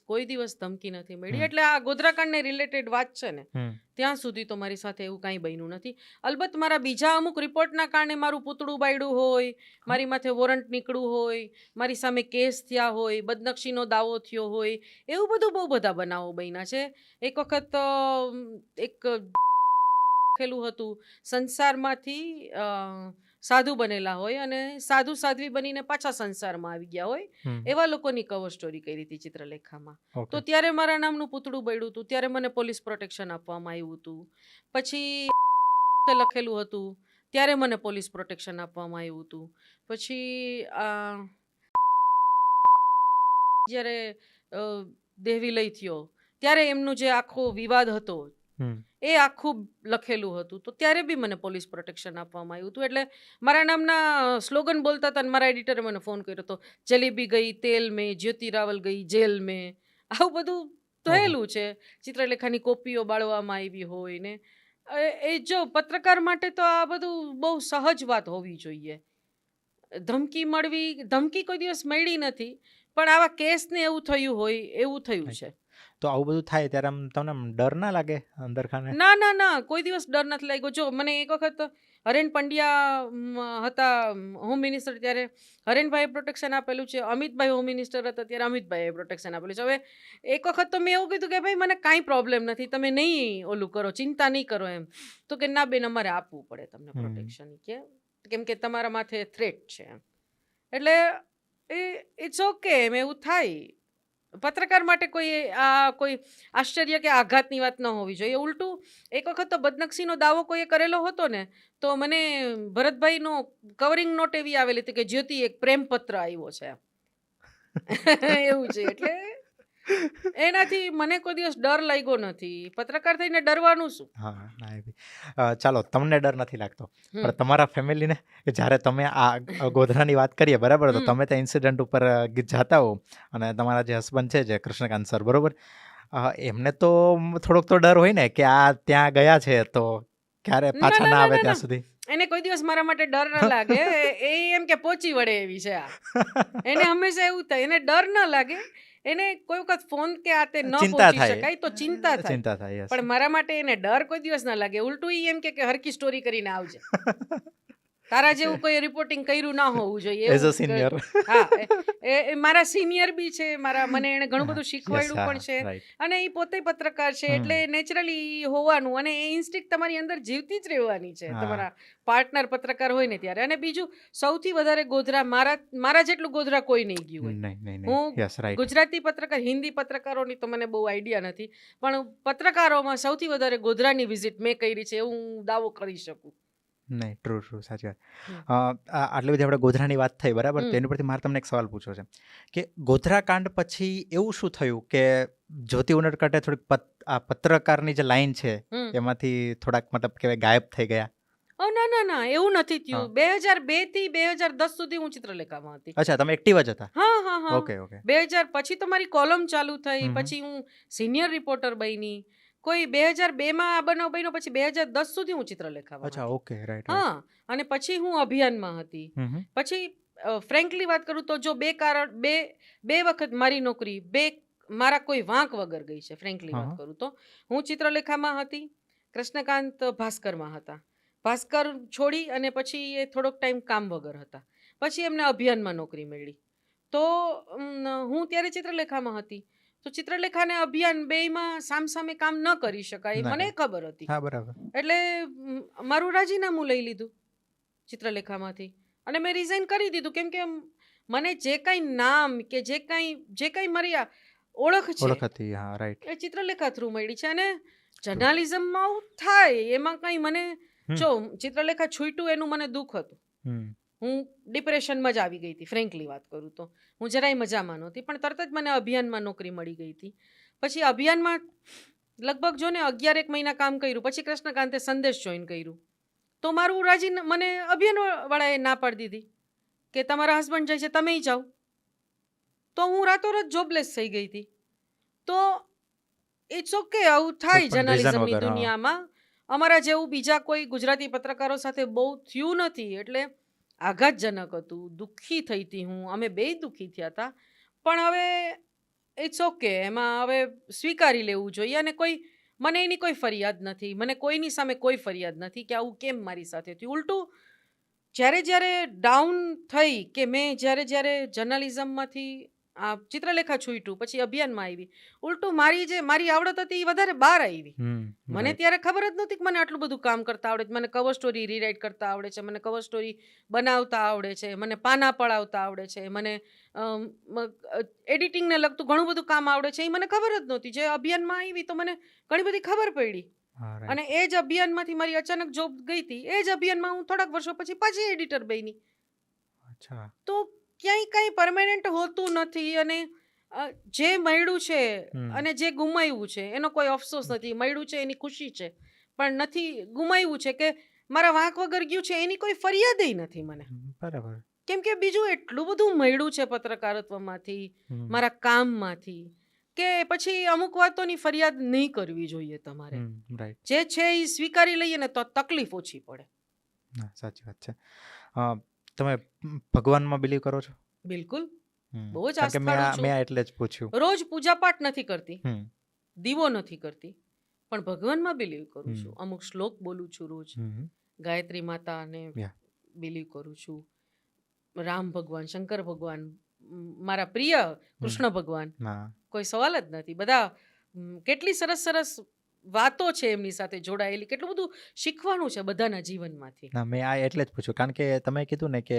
કોઈ દિવસ ધમકી નથી મળી. એટલે આ ગોધરાકાંડને રિલેટેડ વાત છે ને ત્યાં સુધી તો મારી સાથે એવું કાંઈ બન્યું નથી. અલબત્ત મારા બીજા અમુક રિપોર્ટના કારણે મારું પૂતળું બાળ્યું હોય, મારી માથે વોરંટ નીકળ્યું હોય, મારી સામે કેસ થયા હોય, બદનક્ષીનો દાવો થયો હોય, એવું બધું બહુ બધા બનાવો બન્યા છે. એક વખત એક લખેલું હતું સંસારમાંથી સાધુ બનેલા હોય અને સાધુ સાધ્વી બનીને પાછા સંસારમાં આવી ગયા હોય એવા લોકોની કવર સ્ટોરી કરી હતી ચિત્રલેખામાં. તો ત્યારે મારા નામનું પૂતળું બળ્યું હતું, ત્યારે મને પોલીસ પ્રોટેક્શન આપવામાં આવ્યું હતું. પછી લખેલું હતું ત્યારે મને પોલીસ પ્રોટેક્શન આપવામાં આવ્યું હતું. પછી જ્યારે દેહવી લઈ થયો ત્યારે એમનું જે આખો વિવાદ હતો એ આખું લખેલું હતું. તો ત્યારે બી મને પોલીસ પ્રોટેક્શન આપવામાં આવ્યું હતું. એટલે મારા નામના સ્લોગન બોલતા હતા અને મારા એડિટરે મને ફોન કર્યો હતો, જલેબી ગઈ તેલ મેં, જ્યોતિ રાવલ ગઈ જેલ મેં. આવું બધું થયેલું છે. ચિત્રલેખાની કોપીઓ બાળવામાં આવી હોય ને એ જો પત્રકાર માટે તો આ બધું બહુ સહજ વાત હોવી જોઈએ. ધમકી મળવી, ધમકી કોઈ દિવસ મળી નથી, પણ આવા કેસને એવું થયું હોય એવું થયું છે. તો આવું બધું થાય ત્યારે તમને ડર ના લાગે અંદર ખાને? ના ના ના, કોઈ દિવસ ડર નથી લાગ્યો. જો મને એક વખત હરેન પંડ્યા હતા હોમ મિનિસ્ટર, ત્યારે હરેનભાઈએ પ્રોટેક્શન આપેલું છે. અમિતભાઈ હોમ મિનિસ્ટર હતા ત્યારે અમિતભાઈએ પ્રોટેક્શન આપેલું છે. હવે એક વખત તો મેં એવું કીધું કે ભાઈ મને કાંઈ પ્રોબ્લેમ નથી, તમે નહીં ઓલું કરો, ચિંતા નહીં કરો એમ. તો કે ના બેન, અમારે આપવું પડે તમને પ્રોટેક્શન, કેમ કે તમારા માથે થ્રેટ છે એમ. એટલે ઇટ્સ ઓકે એમ, એવું થાય. પત્રકાર માટે કોઈ આશ્ચર્ય કે આઘાતની વાત ન હોવી જોઈએ. ઉલટું એક વખત તો બદનક્ષીનો દાવો કોઈએ કરેલો હતો ને, તો મને ભરતભાઈનો કવરિંગ નોટ એવી આવેલી હતી કે જ્યોતિ એક પ્રેમપત્ર આવ્યો છે એવું છે. એટલે એનાથી મને કોઈ દિવસ ડર લાગ્યો નથી. પત્રકાર થઈને ડરવાનું શું? ચાલો, તમને ડર નથી લાગતો, પણ તમારા ફેમિલીને, કે જ્યારે તમે આ ગોધરાની વાત કરીએ બરાબર, તો તમે ત્યાં ઇન્સિડન્ટ ઉપર જાતા હો અને તમારા જે હસબન્ડ છે જે કૃષ્ણકાંત સર બરોબર, એમને તો થોડોક તો ડર હોય ને કે આ ત્યાં ગયા છે તો ક્યારે પાછા ના આવે ત્યાં સુધી. એને કોઈ દિવસ મારા માટે ડર ન લાગે. એ એમ કે પહોંચી વળે એવી છે આ. એને હંમેશા એવું થાય, એને ડર ન લાગે. એને કોઈ વખત ફોન કે આ તે ન પહોંચી શકાય તો ચિંતા થાય, પણ મારા માટે એને ડર કોઈ દિવસ ના લાગે. ઉલટું એમ કે હરકી સ્ટોરી કરીને આવજે, તારા જેવું કોઈ રિપોર્ટિંગ કર્યું ના હોવું જોઈએ. As a senior. હા, એ મારા સિનિયર બી છે, મને એને ઘણું બધું શીખવાડ્યું પણ છે, અને એ પોતે પત્રકાર છે, એટલે નેચરલી હોવાનું, અને એ ઇન્સ્ટિંક્ટ તમારી અંદર જીવતી જ રહેવાની છે તમારા પાર્ટનર પત્રકાર હોય ને ત્યારે. અને બીજું સૌથી વધારે ગોધરા મારા જેટલું ગોધરા કોઈ નહીં ગયું હોય. હું ગુજરાતી પત્રકાર, હિન્દી પત્રકારોની તો મને બહુ આઈડિયા નથી, પણ પત્રકારોમાં સૌથી વધારે ગોધરાની વિઝિટ મેં કરી છે એવું હું દાવો કરી શકું. નહીં, ટ્રુ, સાચી વાત. આટલી બધી આપણે ગોધરાની વાત થઈ બરાબર, તો એની પરથી મારે તમને એક સવાલ પૂછવો છે કે ગોધરા કાંડ પછી એવું શું થયું કે જ્યોતિ ઉનડકટે થોડીક આ પત્રકારની જે લાઈન છે એમાંથી થોડાક મતલબ કહેવાય ગાયબ થઈ ગયા? ના, એવું નથી થયું. 2002 થી 2010 સુધી હું ચિત્રલેખામાં હતી. અચ્છા, તમે એક્ટિવ જ હતા? હા. ઓકે. 2000 પછી તો મારી કોલમ ચાલુ થઈ, પછી હું સિનિયર રિપોર્ટર બની. કોઈ 2002માં આ બનાવ બન્યો, પછી 2010 સુધી હું ચિત્રલેખામાં. અચ્છા, ઓકે, રાઈટ. હા, અને પછી હું અભિયાનમાં હતી. પછી ફ્રેન્કલી વાત કરું તો જો બે વખત મારી નોકરી મારા કોઈ વાંક વગર ગઈ છે. ફ્રેન્કલી વાત કરું તો હું ચિત્રલેખામાં હતી, કૃષ્ણકાંત ભાસ્કરમાં હતા. ભાસ્કર છોડી અને પછી એ થોડોક ટાઈમ કામ વગર હતા. પછી એમને અભિયાનમાં નોકરી મળી. તો હું ત્યારે ચિત્રલેખામાં હતી. તો ચિત્રલેખા અને અભિયાન બેયમાં સામસામે કામ ન કરી શકાય, મને ખબર હતી. એટલે મારું રાજીનામું લઈ લીધું ચિત્રલેખામાંથી, અને મેં રિઝાઇન કરી દીધું. કેમ કે મને જે કાંઈ નામ કે જે કાંઈ મારી ઓળખ છે એ ચિત્રલેખા થ્રુ મળી છે. અને જર્નાલિઝમમાં આવું થાય એમાં કાંઈ મને, જો ચિત્રલેખા છૂટ્યું એનું મને દુઃખ હતું. હું ડિપ્રેશનમાં જ આવી ગઈ હતી. ફ્રેન્કલી વાત કરું તો હું જરાય મજામાં નહોતી, પણ તરત જ મને અભિયાનમાં નોકરી મળી ગઈ હતી. પછી અભિયાનમાં લગભગ જો ને 11 મહિના કામ કર્યું. પછી કૃષ્ણકાંતે સંદેશ જોઈન કર્યું, તો મારું મને અભિયાનવાળાએ ના પાડી દીધી કે તમારા હસબન્ડ જાય છે તમે જાઓ. તો હું રાતોરાત જોબલેસ થઈ ગઈ હતી. તો ઇટ્સ ઓકે, આવું થાય જર્નાલિઝમની દુનિયામાં. અમારા જેવું બીજા કોઈ ગુજરાતી પત્રકારો સાથે બહુ થયું નથી, એટલે આઘાતજનક હતું. દુઃખી થઈ હતી હું, અમે બે દુઃખી થયા હતા. પણ હવે ઇટ્સ ઓકે, એમાં હવે સ્વીકારી લેવું જોઈએ. અને મને એની કોઈ ફરિયાદ નથી, મને કોઈની સામે કોઈ ફરિયાદ નથી કે આવું કેમ મારી સાથે થયું. ઉલટું જ્યારે ડાઉન થઈ, કે મેં જ્યારે જર્નાલિઝમમાંથી આ ચિત્રલેખા છૂટ્યું, પછી અભિયાનમાં આવી, ઉલટું મારી આવડત હતી એ વધારે બહાર આવી. મને ત્યારે ખબર જ નહોતી કે મને આટલું બધું કામ કરતા આવડે છે. મને કવર સ્ટોરી રીરાઇટ કરતા આવડે છે, મને કવર સ્ટોરી બનાવતા આવડે છે, મને પાના પડાવતા આવડે છે, મને એડિટિંગને લગતું ઘણું બધું કામ આવડે છે. એ મને ખબર જ નહોતી. જે અભિયાનમાં આવી તો મને ઘણી બધી ખબર પડી. અને એ જ અભિયાનમાંથી મારી અચાનક જોબ ગઈ હતી. એ જ અભિયાનમાં હું થોડાક વર્ષો પછી પાછી એડિટર બની. તો ક્યાંય કાંઈ પરમેનન્ટ હોતું નથી. અને જે મળ્યું છે અને જે ગુમાવ્યું છે એનો કોઈ અફસોસ નથી. મળ્યું છે એની ખુશી છે, પણ નથી ગુમાવ્યું છે કે મારા વાંક વગર ગયું છે એની કોઈ ફરિયાદ નથી મને. બરાબર. કેમ કે બીજું એટલું બધું મળ્યું છે પત્રકારત્વમાંથી, મારા કામમાંથી, કે પછી અમુક વાતોની ફરિયાદ નહીં કરવી જોઈએ તમારે. જે છે એ સ્વીકારી લઈએ ને તો તકલીફ ઓછી પડે. સાચી વાત છે. તમે ભગવાનમાં બિલીવ કરો છો? બિલકુલ, બહુ જ આસ્થાળુ છું. મેં એટલે જ પૂછ્યું. રોજ પૂજાપાઠ નથી કરતી, દીવો નથી કરતી, પણ ભગવાનમાં બિલીવ કરું છું. અમુક શ્લોક બોલું છું રોજ. ગાયત્રી માતાને બિલીવ કરું છું. રામ ભગવાન, શંકર ભગવાન, મારા પ્રિય કૃષ્ણ ભગવાન, કોઈ સવાલ જ નથી. બધા કેટલી સરસ સરસ વાતો છે એમની સાથે જોડાયેલી, કેટલું બધું શીખવાનું છે બધાના જીવનમાંથી. મેં આ એટલે જ પૂછ્યું, કારણ કે તમે કીધું ને કે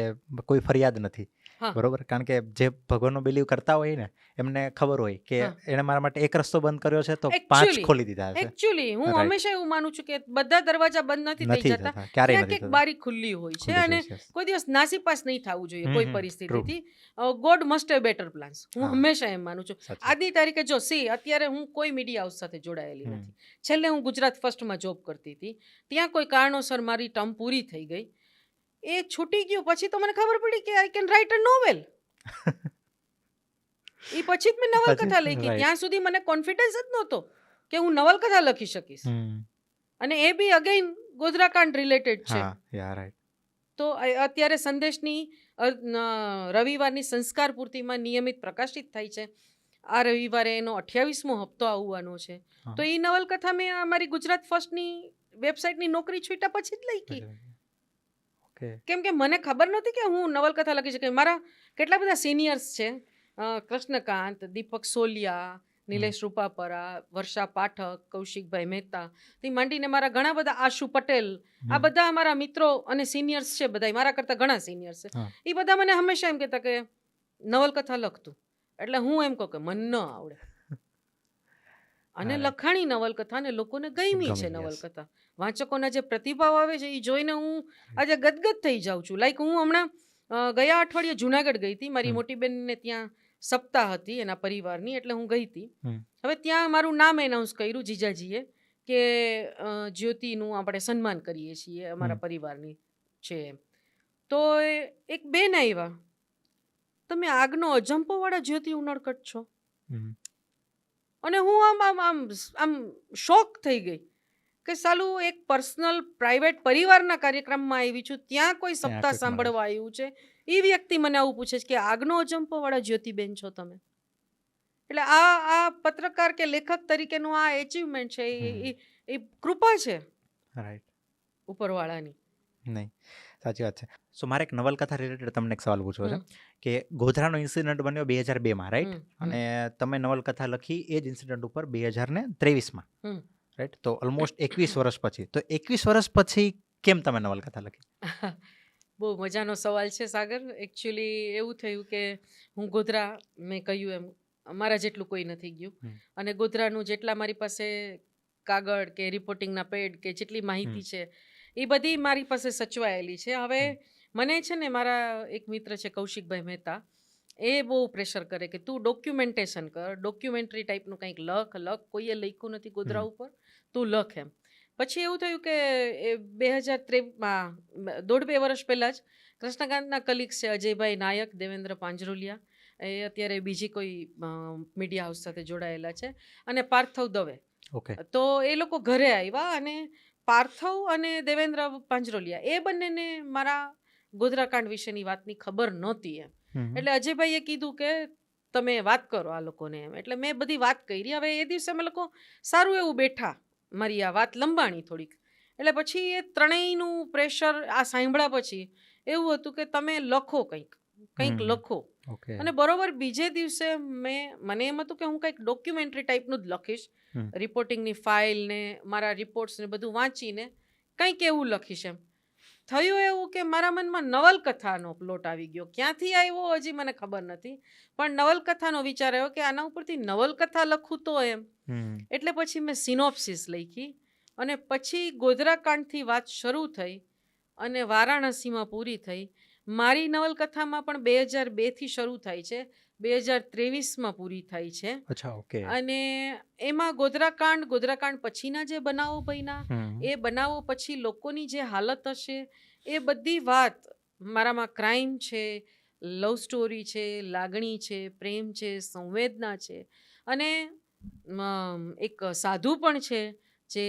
કોઈ ફરિયાદ નથી. બરોબર. કારણ કે જે ભગવાનનો બિલીવ કરતા હોય ને એમને ખબર હોય કે એને મારા માટે એક રસ્તો બંધ કર્યો છે તો 5 ખોલી દીધા છે. એકચ્યુઅલી હું હંમેશા એવું માનું છું કે બધા દરવાજા બંધ નથી થઈ જતા, ક્યાંક એક બારી ખુલ્લી હોય છે. અને કોઈ દિવસ નાસીપાસ નહીં થવું જોઈએ કોઈ પરિસ્થિતિથી. God must have better plans. હું હંમેશા એમ માનું છું. આજની તારીખે જો અત્યારે હું કોઈ મીડિયા હાઉસ સાથે જોડાયેલી નથી. છેલ્લે હું ગુજરાત ફર્સ્ટમાં જોબ કરતી હતી. ત્યાં કોઈ કારણોસર મારી ટર્મ પૂરી થઈ ગઈ. એ છૂટી ગયું પછી તો મને ખબર પડી કે I can write a novel. એ પછી જ મેં નવલકથા લખી. ત્યાં સુધી મને કોન્ફિડન્સ જ નહોતો કે હું નવલકથા લખી શકીશ. અને એ બી અગેન ગોધરાકાંડ રિલેટેડ છે. તો અત્યારે સંદેશની રવિવારની સંસ્કાર પૂર્તિમાં નિયમિત પ્રકાશિત થાય છે. આ રવિવારે એનો 28મો હપ્તો આવવાનો છે. તો એ નવલકથા મેં અમારી ગુજરાત ફર્સ્ટની વેબસાઇટની નોકરી છૂટ્યા પછી જ લખી. કેમ કે મને ખબર નહોતી કે હું નવલકથા લખી શકીશ. મારા કેટલા બધા સિનિયર્સ છે, કૃષ્ણકાંત, દીપક સોલિયા, નિલેશ રૂપાપરા, વર્ષા પાઠક, કૌશિકભાઈ મહેતા, તે માંડીને મારા ઘણા બધા, આશુ પટેલ, આ બધા અમારા મિત્રો અને સિનિયર્સ છે. બધા મારા કરતાં ઘણા સિનિયર્સ છે. એ બધા મને હંમેશા એમ કહેતા કે નવલકથા લખતું. એટલે હું એમ કહું કે મને ન આવડે. અને લખાણી નવલકથા ને લોકોને ગમી છે નવલકથા. વાંચકોના જે પ્રતિભાવ આવે છે એ જોઈને હું આજે ગદગદ થઈ જાઉં છું. લાઈક હું હમણાં ગયા અઠવાડિયે જુનાગઢ ગઈ હતી. મારી મોટી બેનને ત્યાં સપ્તાહ હતી એના પરિવારની, એટલે હું ગઈ હતી. હવે ત્યાં મારું નામ એનાઉન્સ કર્યું જીજાજીએ કે જ્યોતિનું આપણે સન્માન કરીએ છીએ, અમારા પરિવારની છે. તો એક બેન આવ્યા, તમે આગનો અજંપો વાળા જ્યોતિ ઉનડકટ છો. અને હું આમ શોક થઈ ગઈ કે સાલું એક પર્સનલ પ્રાઇવેટ પરિવારના કાર્યક્રમમાં આવી છું, ત્યાં કોઈ સપ્તાહ સાંભળવા આવ્યું છે. એ વ્યક્તિ મને આવું પૂછે છે કે આગનો અજંપો વાળા જ્યોતિબેન છો તમે. એટલે આ પત્રકાર કે લેખક તરીકેનું આ એચિવમેન્ટ છે, એ કૃપા છે ઉપરવાળાની. નહીં, સાચી વાત છે. સો મારે એક નવલકથા રિલેટેડ તમને એક સવાલ પૂછવો છે કે ગોધરાનો ઇન્સિડન્ટ બન્યો 2002માં, રાઈટ? અને તમે નવલકથા લખી એ જ ઇન્સિડન્ટ ઉપર 2023માં, રાઈટ? તો ઓલમોસ્ટ 21 વર્ષ પછી. તો 21 વર્ષ પછી કેમ તમે નવલકથા લખી? બહુ મજાનો સવાલ છે સાગર. એકચ્યુઅલી એવું થયું કે હું ગોધરા, મેં કહ્યું એમ, મારા જેટલું કોઈ નથી ગયું. અને ગોધરાનું જેટલા મારી પાસે કાગળ કે રિપોર્ટિંગના પેડ કે જેટલી માહિતી છે એ બધી મારી પાસે સચવાયેલી છે. હવે મને છે ને મારા એક મિત્ર છે કૌશિકભાઈ મહેતા, એ બહુ પ્રેશર કરે કે તું ડોક્યુમેન્ટેશન કર, ડોક્યુમેન્ટરી ટાઈપનું કંઈક લખ, કોઈએ લખ્યું નથી ગોધરા ઉપર, તું લખ એમ. પછી એવું થયું કે 2023માં 1.5-2 વર્ષ પહેલાં જ કૃષ્ણકાંતના કલીગ્સ છે અજયભાઈ નાયક, દેવેન્દ્ર પાંજરોલિયા, એ અત્યારે બીજી કોઈ મીડિયા હાઉસ સાથે જોડાયેલા છે, અને પાર્થવ દવે. તો એ લોકો ઘરે આવ્યા અને પાર્થવ અને દેવેન્દ્ર પાંજરોલિયા એ બંનેને મારા ગોધરાકાંડ વિશેની વાતની ખબર નહોતી એમ. એટલે અજયભાઈએ કીધું કે તમે વાત કરો આ લોકોને એમ. એટલે મેં બધી વાત કરી. હવે એ દિવસે અમે લોકો સારું એવું બેઠા, મારી આ વાત લંબાણી થોડીક. એટલે પછી એ ત્રણેયનું પ્રેશર આ સાંભળ્યા પછી એવું હતું કે તમે લખો કંઈક, કંઈક લખો. ઓકે. અને બરોબર બીજે દિવસે મને એમ હતું કે હું કંઈક ડોક્યુમેન્ટરી ટાઈપનું જ લખીશ, રિપોર્ટિંગની ફાઇલ ને મારા રિપોર્ટ્સ ને બધું વાંચીને કંઈક એવું લખીશ એમ. થયું એવું કે મારા મનમાં નવલકથાનો પ્લોટ આવી ગયો. ક્યાંથી આવ્યો હજી મને ખબર નથી, પણ નવલકથાનો વિચાર આવ્યો કે આના ઉપરથી નવલકથા લખું તો એમ. એટલે પછી મેં સિનોપ્સિસ લખી અને પછી ગોધરાકાંડથી વાત શરૂ થઈ અને વારાણસીમાં પૂરી થઈ. મારી નવલકથામાં પણ 2002થી શરૂ થાય છે, 2023માં પૂરી થાય છે. અચ્છા, ઓકે. અને એમાં ગોધરાકાંડ પછીના જે બનાવો બન્યા, એ બનાવો પછી લોકોની જે હાલત હશે એ બધી વાત મારામાં ક્રાઇમ છે, લવ સ્ટોરી છે, લાગણી છે, પ્રેમ છે, સંવેદના છે અને એક સાધુ પણ છે જે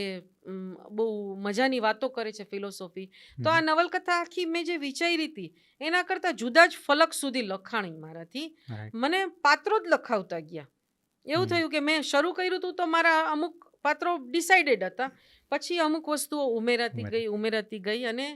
બહુ મજાની વાતો કરે છે, ફિલોસોફી. તો આ નવલકથા આખી મેં જે વિચારી હતી એના કરતાં જુદા જ ફલક સુધી લખાણી મારાથી. મને પાત્રો જ લખાવતા ગયા. એવું થયું કે મેં શરૂ કર્યું હતું તો મારા અમુક પાત્રો ડિસાઇડેડ હતા, પછી અમુક વસ્તુઓ ઉમેરાતી ગઈ અને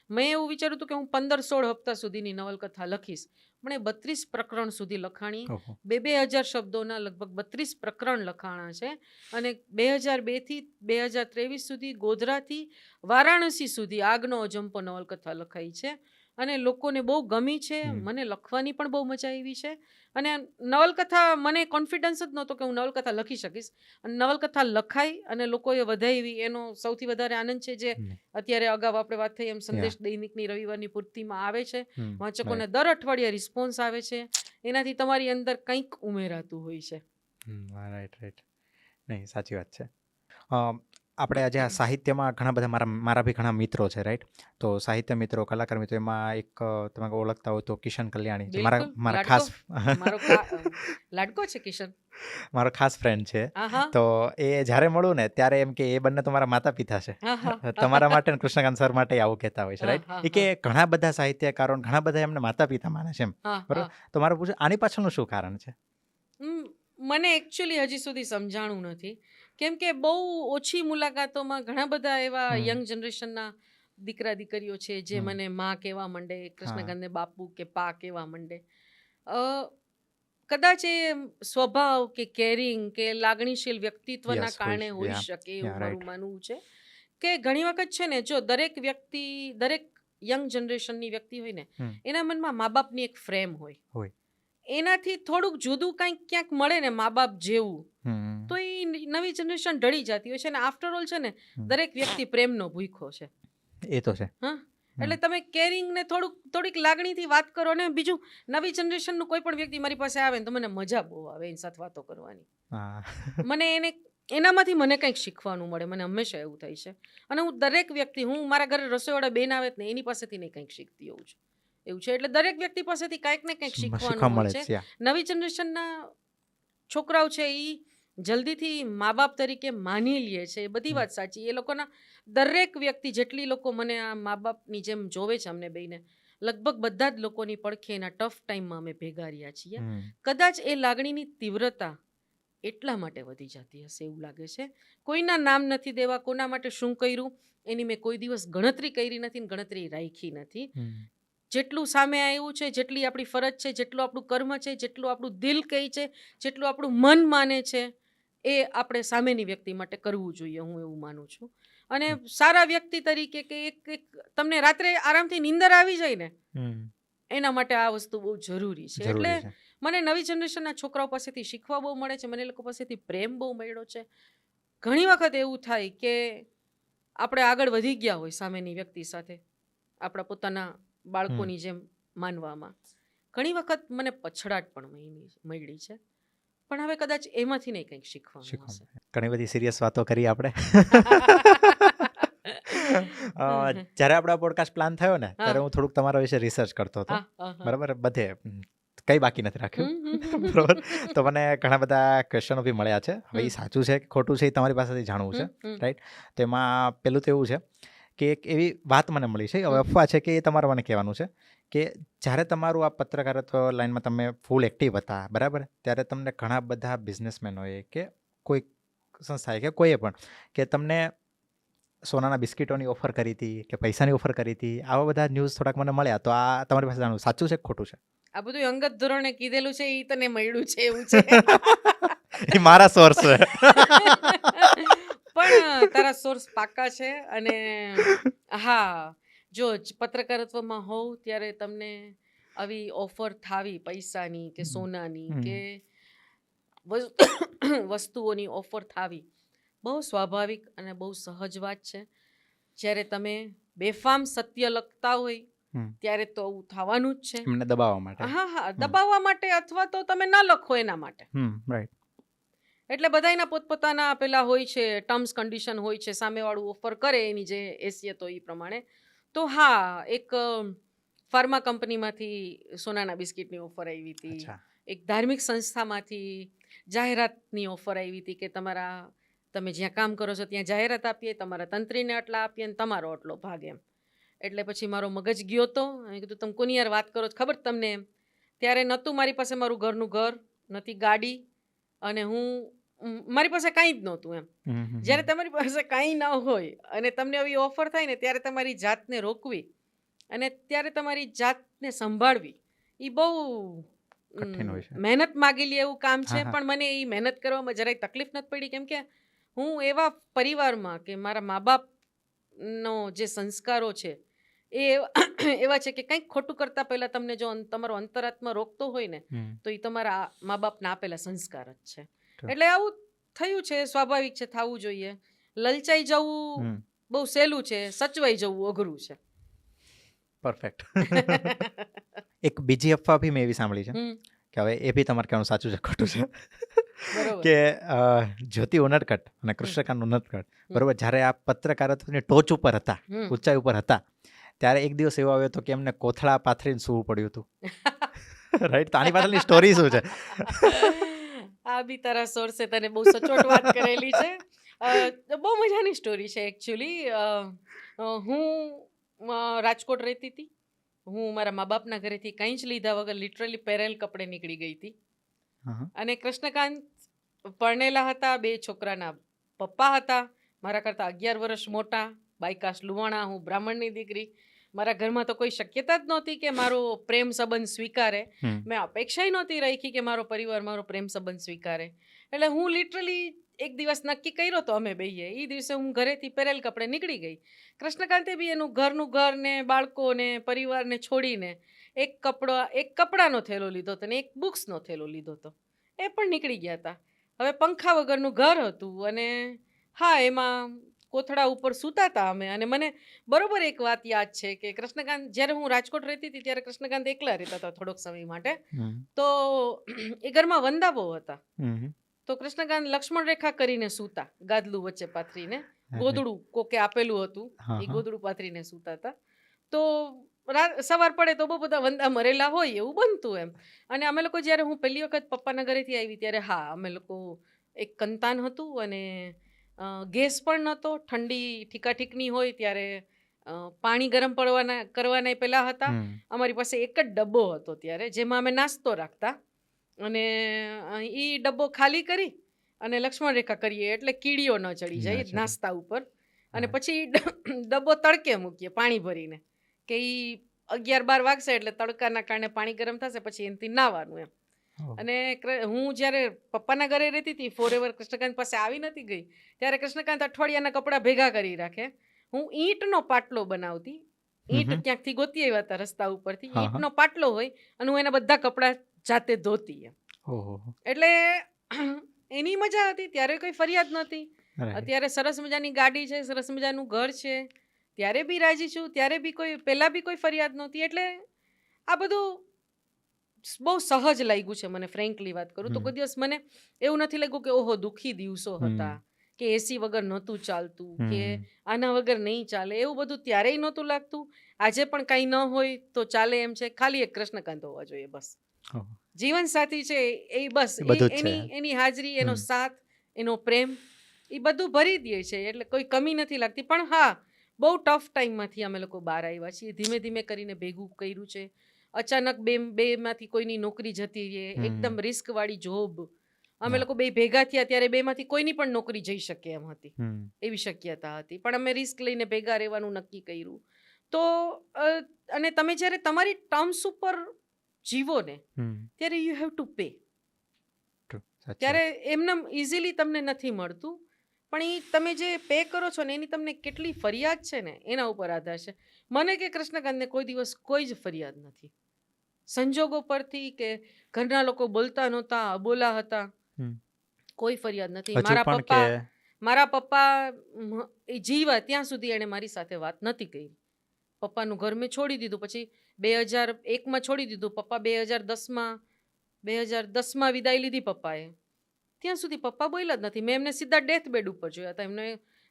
મેં એવું વિચાર્યું હતું કે હું 15-16 હપ્તા સુધીની નવલકથા લખીશ. પણ એ 32 પ્રકરણ સુધી લખાણી. 2000 શબ્દોના લગભગ 32 પ્રકરણ લખાણા છે અને 2002થી 2023 સુધી ગોધરાથી વારાણસી સુધી આગનો અજંપો નવલકથા લખાઈ છે અને લોકોને બહુ ગમી છે. મને લખવાની પણ બહુ મજા આવી છે અને નવલકથા મને કોન્ફિડન્સ જ નહોતો કે હું નવલકથા લખી શકીશ. અને નવલકથા લખાઈ અને લોકોએ વધાવી એનો સૌથી વધારે આનંદ છે. જે અત્યારે અગાઉ આપણે વાત થઈ એમ સંદેશ દૈનિકની રવિવારની પૂર્તિમાં આવે છે, વાંચકોને દર અઠવાડિયે રિસ્પોન્સ આવે છે, એનાથી તમારી અંદર કંઈક ઉમેરાતું હોય છે. રાઈટ. નહીં, સાચી વાત છે. આપણે આજે આ સાહિત્યમાં ઘણા બધા મારા બી ઘણા મિત્રો છે, રાઈટ? તો સાહિત્ય મિત્રો, કલાકાર મિત્રો, એમાં એક તમે ઓળખતા હોય તો કિશન કલ્યાણી છે, મારા ખાસ લાડકો છે કિશન, મારો ખાસ ફ્રેન્ડ છે. તો એ જ્યારે મળું ને ત્યારે એમ કે એ બંને તો મારા માતા પિતા છે. તમારા માટે કૃષ્ણકાંત સર માટે આવું કહેતા હોય છે, રાઈટ? એ કે ઘણા બધા સાહિત્યકારો, ઘણા બધા એમને માતા પિતા માને છે એમ, બરોબર? તો મારું પૂછ્યું આની પાછળનું શું કારણ છે? મને એકચ્યુઅલી હજી સુધી સમજાણું નથી, કેમ કે બહુ ઓછી મુલાકાતોમાં ઘણા બધા એવા યંગ જનરેશનના દીકરા દીકરીઓ છે જે મને માં કહેવા માંડે, કૃષ્ણકાંતને બાપુ કે પા કહેવા માંડે. કદાચ એ સ્વભાવ કે કેરિંગ કે લાગણીશીલ વ્યક્તિત્વના કારણે હોઈ શકે એવું મારું માનવું છે. કે ઘણી વખત છે ને, જો દરેક યંગ જનરેશનની વ્યક્તિ હોય ને, એના મનમાં મા બાપની એક ફ્રેમ હોય, એનાથી થોડુંક જુદું કંઈક ક્યાંક મળે ને મા બાપ જેવું, તો એ નવી જનરેશન ઢળી જતી હોય છે. અને આફ્ટર ઓલ છે ને, દરેક વ્યક્તિ પ્રેમનો ભૂખ્યો છે. એ તો છે. એટલે તમે કેરિંગ ને થોડીક લાગણીથી વાત કરો. ને બીજું, નવી જનરેશનનું કોઈ પણ વ્યક્તિ મારી પાસે આવે ને તો મને મજા બહુ આવે એની સાથે વાતો કરવાની. મને એનામાંથી મને કંઈક શીખવાનું મળે, મને હંમેશા એવું થાય છે. અને હું દરેક વ્યક્તિ, હું મારા ઘરે રસોઈવાળા બેન આવે ને એની પાસેથી નહીં કંઈક શીખતી હોઉં છું. એવું છે. એટલે દરેક વ્યક્તિ પાસેથી કંઈક ને કંઈક શીખવાનું હોય છે. નવી જનરેશનના છોકરાઓ છે એ જલ્દીથી મા બાપ તરીકે માની લે છે, એ બધી વાત સાચી. એ લોકોના દરેક વ્યક્તિ, જેટલી લોકો મને આ મા બાપની જેમ જોવે છે અમને બેયને, લગભગ બધા જ લોકોની પડખે એના ટફ ટાઈમમાં અમે ભેગા રહ્યા છીએ. કદાચ એ લાગણીની તીવ્રતા એટલા માટે વધી જતી હશે એવું લાગે છે. કોઈના નામ નથી દેવા, કોના માટે શું કર્યું એની મેં કોઈ દિવસ ગણતરી કરી નથી, ગણતરી રાખી નથી. જેટલું સામે આવ્યું છે, જેટલી આપણી ફરજ છે, જેટલું આપણું કર્મ છે, જેટલું આપણું દિલ કહે છે, જેટલું આપણું મન માને છે, એ આપણે સામેની વ્યક્તિ માટે કરવું જોઈએ, હું એવું માનું છું. અને સારા વ્યક્તિ તરીકે કે એક તમને રાત્રે આરામથી નીંદર આવી જાય ને, એના માટે આ વસ્તુ બહુ જરૂરી છે. એટલે મને નવી જનરેશનના છોકરાઓ પાસેથી શીખવા બહુ મળે છે, મને એ લોકો પાસેથી પ્રેમ બહુ મળ્યો છે. ઘણી વખત એવું થાય કે આપણે આગળ વધી ગયા હોય સામેની વ્યક્તિ સાથે, આપણા પોતાના બાળકોની જેમ માનવામાં, ઘણી વખત મને પછડાટ પણ મળી છે. પણ હવે કદાચ એમાંથી નહીં કંઈક શીખવાનું હશે. ઘણી બધી સિરિયસ વાતો કરી આપણે. જ્યારે આપણો પોડકાસ્ટ પ્લાન થયો ને, ત્યારે હું થોડુંક તમારા વિશે રિસર્ચ કરતો હતો, બરાબર? બધે કંઈ બાકી નથી રાખ્યું, બરાબર? તો મને ઘણા બધા ક્વેશ્ચનો બી મળ્યા છે. હવે એ સાચું છે કે ખોટું છે એ તમારી પાસેથી જાણવું છે, રાઈટ? તેમાં પહેલું તો એવું છે કે એક એવી વાત મને મળી છે, હવે અફવા છે કે એ તમારે મને કહેવાનું છે કે જ્યારે તમારું આ પત્રકારત્વ લાઈનમાં તમે ફૂલ એક્ટિવ હતા, બરાબર, ત્યારે તમને ઘણા બધા બિઝનેસમેનોએ કે કોઈ સંસ્થાએ કે કોઈએ પણ કે તમને સોનાના બિસ્કિટોની ઓફર કરી હતી કે પૈસાની ઓફર કરી હતી, આવા બધા ન્યૂઝ થોડાક મને મળ્યા, તો આ તમારી પાસે જાણવું સાચું છે કે ખોટું છે? આ બધું અંગત ધોરણે કીધેલું છે, એ તને મળ્યું છે એવું છે. એ મારા સોર્સ છે. પણ તારા સોર્સ પાક્કા છે. અને હા, જો પત્રકારત્વમાં હોવ ત્યારે તમને આવી ઓફર થાવી પૈસાની કે સોનાની કે વસ્તુઓની ઓફર થાવી બહુ સ્વાભાવિક અને બહુ સહજ વાત છે. જ્યારે તમે બેફામ સત્ય લખતા હોય ત્યારે તો આવું થવાનું જ છે. એમને દબાવવા માટે. હા, દબાવવા માટે અથવા તો તમે ન લખો એના માટે. રાઈટ. એટલે બધાયના પોતપોતાના પેલા હોય છે, ટર્મ્સ કન્ડિશન હોય છે, સામેવાળું ઓફર કરે એની જે હેસિયત હોય એ પ્રમાણે. તો હા, એક ફાર્મા કંપનીમાંથી સોનાના બિસ્કિટની ઓફર આવી હતી. એક ધાર્મિક સંસ્થામાંથી જાહેરાતની ઓફર આવી હતી કે તમે જ્યાં કામ કરો છો ત્યાં જાહેરાત આપીએ, તમારા તંત્રીને આટલા આપીએ અને તમારો આટલો ભાગ એમ. એટલે પછી મારો મગજ ગયો હતો અને કીધું તમે કોની યાર વાત કરો છો ખબર તમને એમ. ત્યારે નહોતું મારી પાસે મારું ઘરનું ઘર, નથી ગાડી, અને મારી પાસે કાંઈ જ નહોતું એમ. જ્યારે તમારી પાસે કાંઈ ન હોય અને તમને આવી ઓફર થાય ને ત્યારે તમારી જાતને રોકવી અને ત્યારે તમારી જાતને સંભાળવી એ બહુ મહેનત માગેલી એવું કામ છે. પણ મને એ મહેનત કરવામાં જરાય તકલીફ નથી પડી, કેમ કે હું એવા પરિવારમાં કે મારા મા બાપનો જે સંસ્કારો છે એ એવા છે કે કંઈક ખોટું કરતાં પહેલાં તમને જો તમારો અંતરાત્મા રોકતો હોય ને તો એ તમારા મા બાપના આપેલા સંસ્કાર જ છે. એટલે આવું થયું છે, સ્વાભાવિક છે, થવું જોઈએ. લલચાઈ જવું બહુ સહેલું છે, સચવાઈ જવું અઘરું છે. પરફેક્ટ. એક બીજી અફવા બી મેં એવી સાંભળી છે કે હવે એ બી તમારે કહેવાનું સાચું છે ખોટું છે કે જ્યોતિ ઉનડકટ અને કૃષ્ણકાંત ઉનડકટ બરોબર જ્યારે આ પત્રકારત્વની ટોચ ઉપર હતા, ઊંચાઈ ઉપર હતા, ત્યારે એક દિવસ એવો આવ્યો હતો કે એમને કોથળા પાથરીને સૂવું પડ્યું હતું. રાઈટ. તો આની પાછળની સ્ટોરી શું છે? આ બી તારા સોર્સે તને બહુ સચોટ વાત કરેલી છે. બહુ મજાની સ્ટોરી છે એકચ્યુઅલી. હું રાજકોટ રહેતી હતી. હું મારા મા બાપના ઘરેથી કંઈ જ લીધા વગર લિટરલી પહેરેલ કપડે નીકળી ગઈ હતી. અને કૃષ્ણકાંત પરણેલા હતા, 2 છોકરાના પપ્પા હતા, મારા કરતાં 11 વર્ષ મોટા, બાયકાશ લુવાણા, હું બ્રાહ્મણની દીકરી. મારા ઘરમાં તો કોઈ શક્યતા જ નહોતી કે મારો પ્રેમ સંબંધ સ્વીકારે. મેં અપેક્ષાય નહોતી રાખી કે મારો પરિવાર મારો પ્રેમ સંબંધ સ્વીકારે. એટલે હું લિટરલી એક દિવસ નક્કી કર્યો તો અમે બેઈએ, એ દિવસે હું ઘરેથી પહેરેલ કપડે નીકળી ગઈ. કૃષ્ણકાંતે બી એનું ઘરનું ઘર ને બાળકોને પરિવારને છોડીને એક કપડાનો થેલો લીધો હતો ને એક બુક્સનો થેલો લીધો હતો. એ પણ નીકળી ગયા હતા. હવે પંખા વગરનું ઘર હતું અને હા, એમાં કોથળા ઉપર સૂતા હતા અમે. અને મને બરોબર એક વાત યાદ છે કે કૃષ્ણકાંત, જ્યારે હું રાજકોટ રહેતી હતી ત્યારે કૃષ્ણકાંત એકલા રહેતા હતા થોડોક સમય માટે. તો એ ઘરમાં વંદા બહુ હતા. તો કૃષ્ણકાંત લક્ષ્મણ રેખા કરીને સૂતા, ગાદલું વચ્ચે પાથરીને. ગોદડું કોકે આપેલું હતું, એ ગોદડું પાથરીને સૂતા હતા. તો સવાર પડે તો બહુ બધા વંદા મરેલા હોય એવું બનતું એમ. અને અમે લોકો જ્યારે હું પહેલી વખત પપ્પાના ઘરેથી આવી ત્યારે હા, અમે લોકો એક કંતાન હતું અને ગેસ પણ નહોતો. ઠંડી ઠીકાઠીકની હોય ત્યારે પાણી ગરમ કરવાના પહેલાં હતા. અમારી પાસે એક જ ડબ્બો હતો ત્યારે, જેમાં અમે નાસ્તો રાખતા. અને એ ડબ્બો ખાલી કરી અને લક્ષ્મણ રેખા કરીએ એટલે કીડીઓ ન ચડી જાય નાસ્તા ઉપર. અને પછી ડબ્બો તડકે મૂકીએ પાણી ભરીને કે એ 11-12 વાગશે એટલે તડકાના કારણે પાણી ગરમ થશે, પછી એનાથી નાવાનું એમ. અને હું જ્યારે પપ્પાના ઘરે રહેતી હતી, ફોરએવર કૃષ્ણકાંત પાસે આવી નથી ગઈ, ત્યારે કૃષ્ણકાંત અઠવાડિયાના કપડાં ભેગા કરી રાખે. હું ઈંટનો પાટલો બનાવતી. ઈંટ ક્યાંકથી ગોતી આવ્યા હતા રસ્તા ઉપરથી. ઈંટનો પાટલો હોય અને હું એના બધા કપડાં જાતે ધોતી એમ. એટલે એની મજા હતી. ત્યારે કોઈ ફરિયાદ નહોતી. અત્યારે સરસ મજાની ગાડી છે, સરસ મજાનું ઘર છે, ત્યારે બી રાજી છું. ત્યારે બી પહેલાં બી કોઈ ફરિયાદ નહોતી. એટલે આ બધું બહુ સહજ લાગ્યું છે મને, ફ્રેન્કલી વાત કરું તો. કોઈ દિવસ મને એવું નથી લાગ્યું કે ઓહો દુઃખી દિવસો હતા, કે એસી વગર નહોતું ચાલતું, કે આના વગર નહીં ચાલે, એવું બધું ત્યારેય નહોતું લાગતું. આજે પણ કાંઈ ન હોય તો ચાલે એમ છે, ખાલી એક કૃષ્ણકાંત હોવા જોઈએ બસ. જીવન સાથી છે એ બસ, એની હાજરી, એનો સાથ, એનો પ્રેમ, એ બધું ભરી દે છે. એટલે કોઈ કમી નથી લાગતી. પણ હા, બહુ ટફ ટાઈમમાંથી અમે લોકો બહાર આવ્યા છીએ. ધીમે ધીમે કરીને ભેગું કર્યું છે. અચાનક બેમાંથી કોઈની નોકરી જતી રહે, એકદમ રિસ્કવાળી જોબ, અમે હા. લોકો બે ભેગા થયા ત્યારે બેમાંથી કોઈની પણ નોકરી જઈ શકે એમ હતી, હમ. એવી શક્યતા હતી, પણ અમે રિસ્ક લઈને ભેગા રહેવાનું નક્કી કર્યું. તો અને તમે જ્યારે તમારી ટર્મ્સ ઉપર જીવો ને હમ. ત્યારે you have to pay. True. સાચી ત્યારે વાત. એમને ઇઝીલી તમને નથી મળતું, પણ એ તમે જે પે કરો છો ને એની તમને કેટલી ફરિયાદ છે ને એના ઉપર આધાર છે. મને કે કૃષ્ણકાંતને કોઈ દિવસ કોઈ જ ફરિયાદ નથી. સંજોગો પરથી કે ઘરના લોકો બોલતા નહોતા, અબોલા હતા, હમ. કોઈ ફરિયાદ નથી. હજુ પણ કે મારા પપ્પા એ જીવા ત્યાં સુધી એણે મારી સાથે વાત નથી કરી. પપ્પાનું ઘર મેં છોડી દીધું, પછી 2001માં છોડી દીધું. પપ્પા 2010માં વિદાય લીધી પપ્પાએ. ત્યાં સુધી પપ્પા બોલ્યા જ નથી. મેં એમને સીધા ડેથ બેડ ઉપર જોયા હતા. એમને